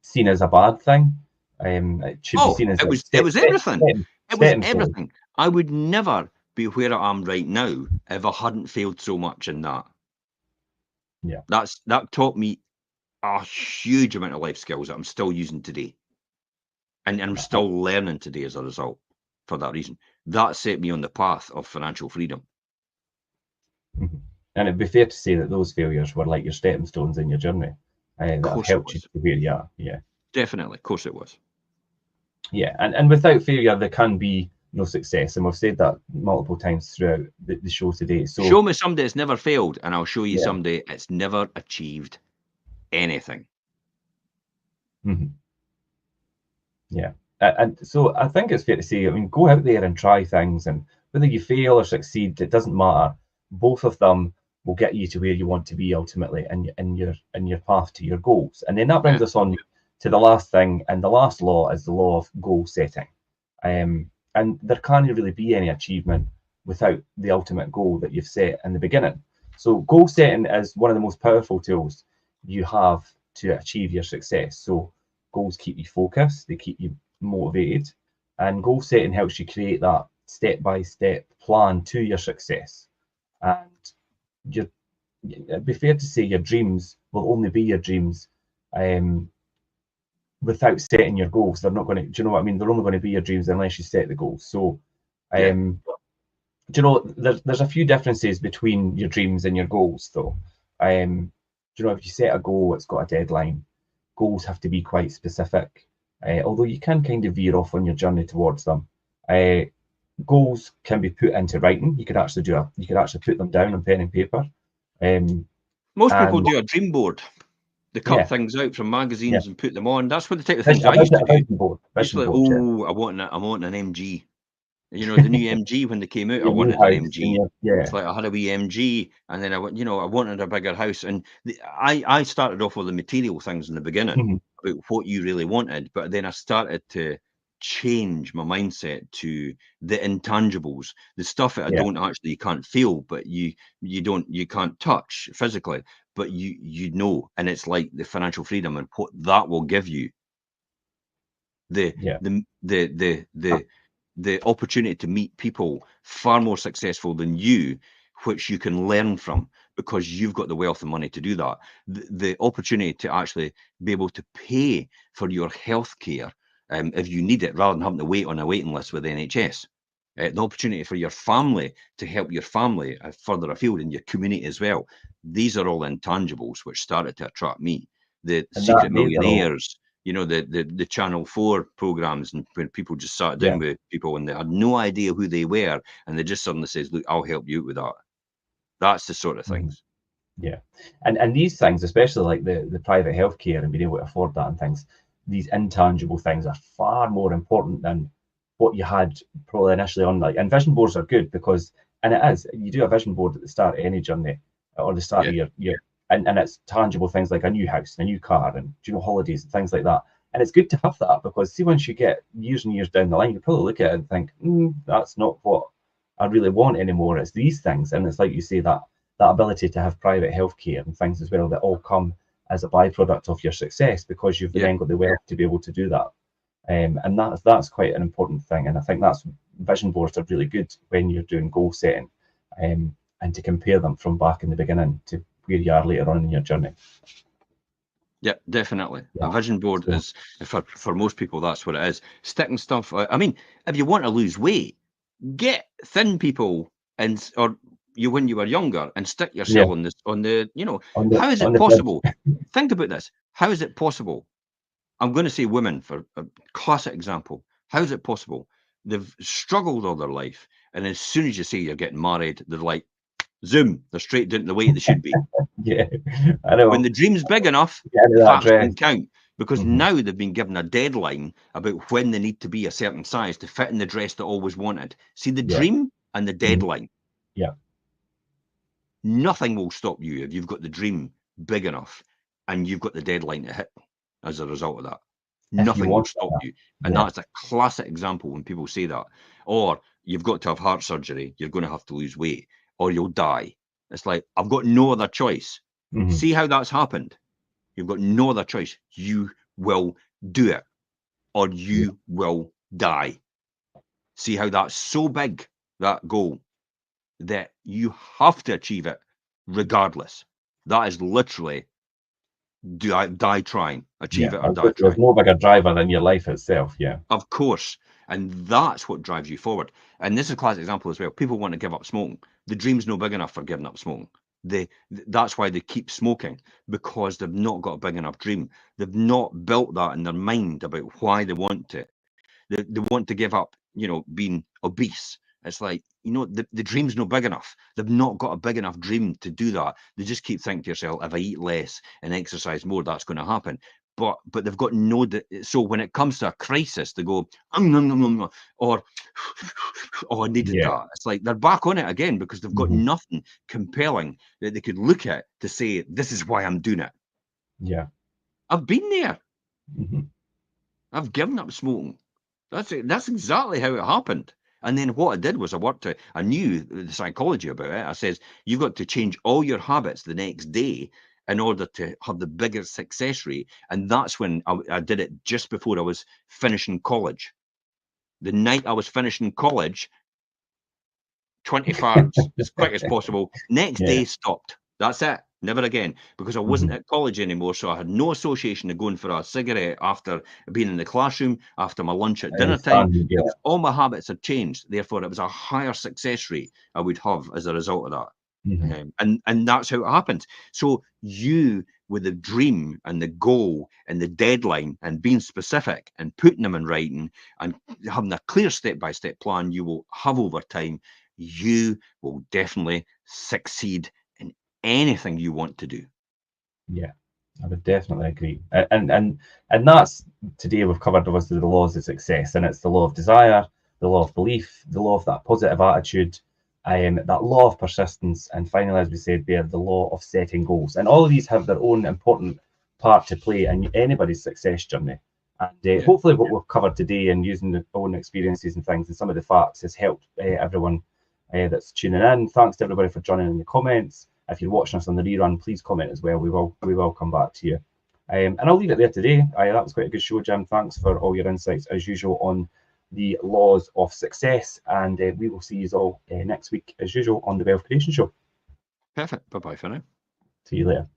seen as a bad thing. It should be seen as
it was everything. It was everything. I would never be where I am right now if I hadn't failed so much in that.
Yeah.
That taught me a huge amount of life skills that I'm still using today. And I'm still learning today as a result for that reason. That set me on the path of financial freedom.
And it'd be fair to say that those failures were like your stepping stones in your journey. That helped you to where you are. Yeah.
Definitely. Of course it was.
Yeah. And without failure, there can be no success. And we've said that multiple times throughout the show today. So
show me somebody that's never failed, and I'll show you somebody that's never achieved anything.
Yeah. And so I think it's fair to say, I mean, go out there and try things, and whether you fail or succeed, it doesn't matter. Both of them will get you to where you want to be ultimately in your path to your goals. And then that brings us on to the last thing, and the last law is the law of goal setting. And there can't really be any achievement without the ultimate goal that you've set in the beginning. So goal setting is one of the most powerful tools you have to achieve your success. So goals keep you focused, they keep you motivated, and goal setting helps you create that step-by-step plan to your success. And it'd be fair to say your dreams will only be your dreams without setting your goals. They're not going to, do you know what I mean? They're only going to be your dreams unless you set the goals. So, do you know, there's a few differences between your dreams and your goals, though. Do you know, if you set a goal, it's got a deadline. Goals have to be quite specific, although you can kind of veer off on your journey towards them. Goals can be put into writing. You could actually put them down on pen and paper.
Most people do a dream board. They cut things out from magazines and put them on. That's what the type of things I used to do. I want an MG. You know, the new MG when they came out, I wanted an MG. It's like I had a wee MG, and then I wanted a bigger house. And I started off with the material things in the beginning about what you really wanted, but then I started to change my mindset to the intangibles, the stuff that you can't feel, but you can't touch physically, but you know, and it's like the financial freedom and what that will give you. The opportunity to meet people far more successful than you, which you can learn from because you've got the wealth and money to do that. The opportunity to actually be able to pay for your health care if you need it, rather than having to wait on a waiting list with NHS. The opportunity for your family to help your family further afield in your community as well. These are all intangibles which started to attract me. The Secret Millionaires, you know, the Channel 4 programs, and when people just sat down with people and they had no idea who they were, and they just suddenly says, look, I'll help you out with that. That's the sort of things.
Yeah. And these things, especially like the private healthcare and being able to afford that and things, these intangible things are far more important than what you had probably initially on. Like, and vision boards are good because, and it is, you do a vision board at the start of any journey or the start of your and it's tangible things like a new house, a new car, and, you know, holidays and things like that. And it's good to have that because, see, once you get years and years down the line, you probably look at it and think, that's not what I really want anymore. It's these things. And it's like you say, that ability to have private healthcare and things as well, that all come as a byproduct of your success because you've then got the wealth to be able to do that. And that's quite an important thing. And I think that's vision boards are really good when you're doing goal setting, and to compare them from back in the beginning to where you are later on in your journey.
Yeah, definitely. A vision board is, for most people, that's what it is. Sticking stuff. I mean, if you want to lose weight, get thin people when you were younger and stick yourself on the how is it possible? Think about this. How is it possible? I'm going to say women for a classic example. How is it possible? They've struggled all their life, and as soon as you say you're getting married, they're like, zoom, they're straight down to the way they should be.
I know.
When the dream's big enough, facts don't count, because now they've been given a deadline about when they need to be a certain size to fit in the dress they always wanted. See the dream and the deadline. Nothing will stop you if you've got the dream big enough and you've got the deadline to hit as a result of that. Nothing will stop you. And that's a classic example when people say that. Or you've got to have heart surgery, you're going to have to lose weight, or you'll die. It's like, I've got no other choice. See how that's happened? You've got no other choice. You will do it, or you will die. See how that's so big, that goal, that you have to achieve it regardless. That is literally die trying, achieve it or die trying.
There's no bigger driver than your life itself,
Of course. And that's what drives you forward. And this is a classic example as well. People want to give up smoking. The dream's no big enough for giving up smoking. That's why they keep smoking, because they've not got a big enough dream. They've not built that in their mind about why they want it. They want to give up, being obese. It's like, the dream's no big enough. They've not got a big enough dream to do that. They just keep thinking to yourself, if I eat less and exercise more, that's going to happen. but they've got no. So when it comes to a crisis, they go, or oh, I needed that. It's like they're back on it again because they've got nothing compelling that they could look at to say, this is why I'm doing it.
Yeah.
I've been there. I've given up smoking. That's exactly how it happened. And then what I did was I knew the psychology about it. I says, you've got to change all your habits the next day in order to have the biggest success rate. And that's when I did it just before I was finishing college. The night I was finishing college, 20 farts as quick as possible. Next day stopped. That's it. Never again, because I wasn't at college anymore, so I had no association of going for a cigarette after being in the classroom, after my lunch at dinner time. All my habits had changed. Therefore, it was a higher success rate I would have as a result of that. And that's how it happened. So you, with the dream and the goal and the deadline and being specific and putting them in writing and having a clear step-by-step plan you will have over time, you will definitely succeed in anything you want to do.
Yeah, I would definitely agree. And that's, today we've covered obviously the laws of success, and it's the law of desire, the law of belief, the law of that positive attitude, that law of persistence, and finally, as we said, the law of setting goals. And all of these have their own important part to play in anybody's success journey. And hopefully what we've covered today and using the own experiences and things and some of the facts has helped everyone that's tuning in. Thanks to everybody for joining in the comments. If you're watching us on the rerun, please comment as well. We will come back to you. And I'll leave it there today. That was quite a good show, Jim. Thanks for all your insights as usual on the laws of success. And we will see you all next week as usual on the Wealth Creation Show.
Perfect. Bye-bye for now.
See you later.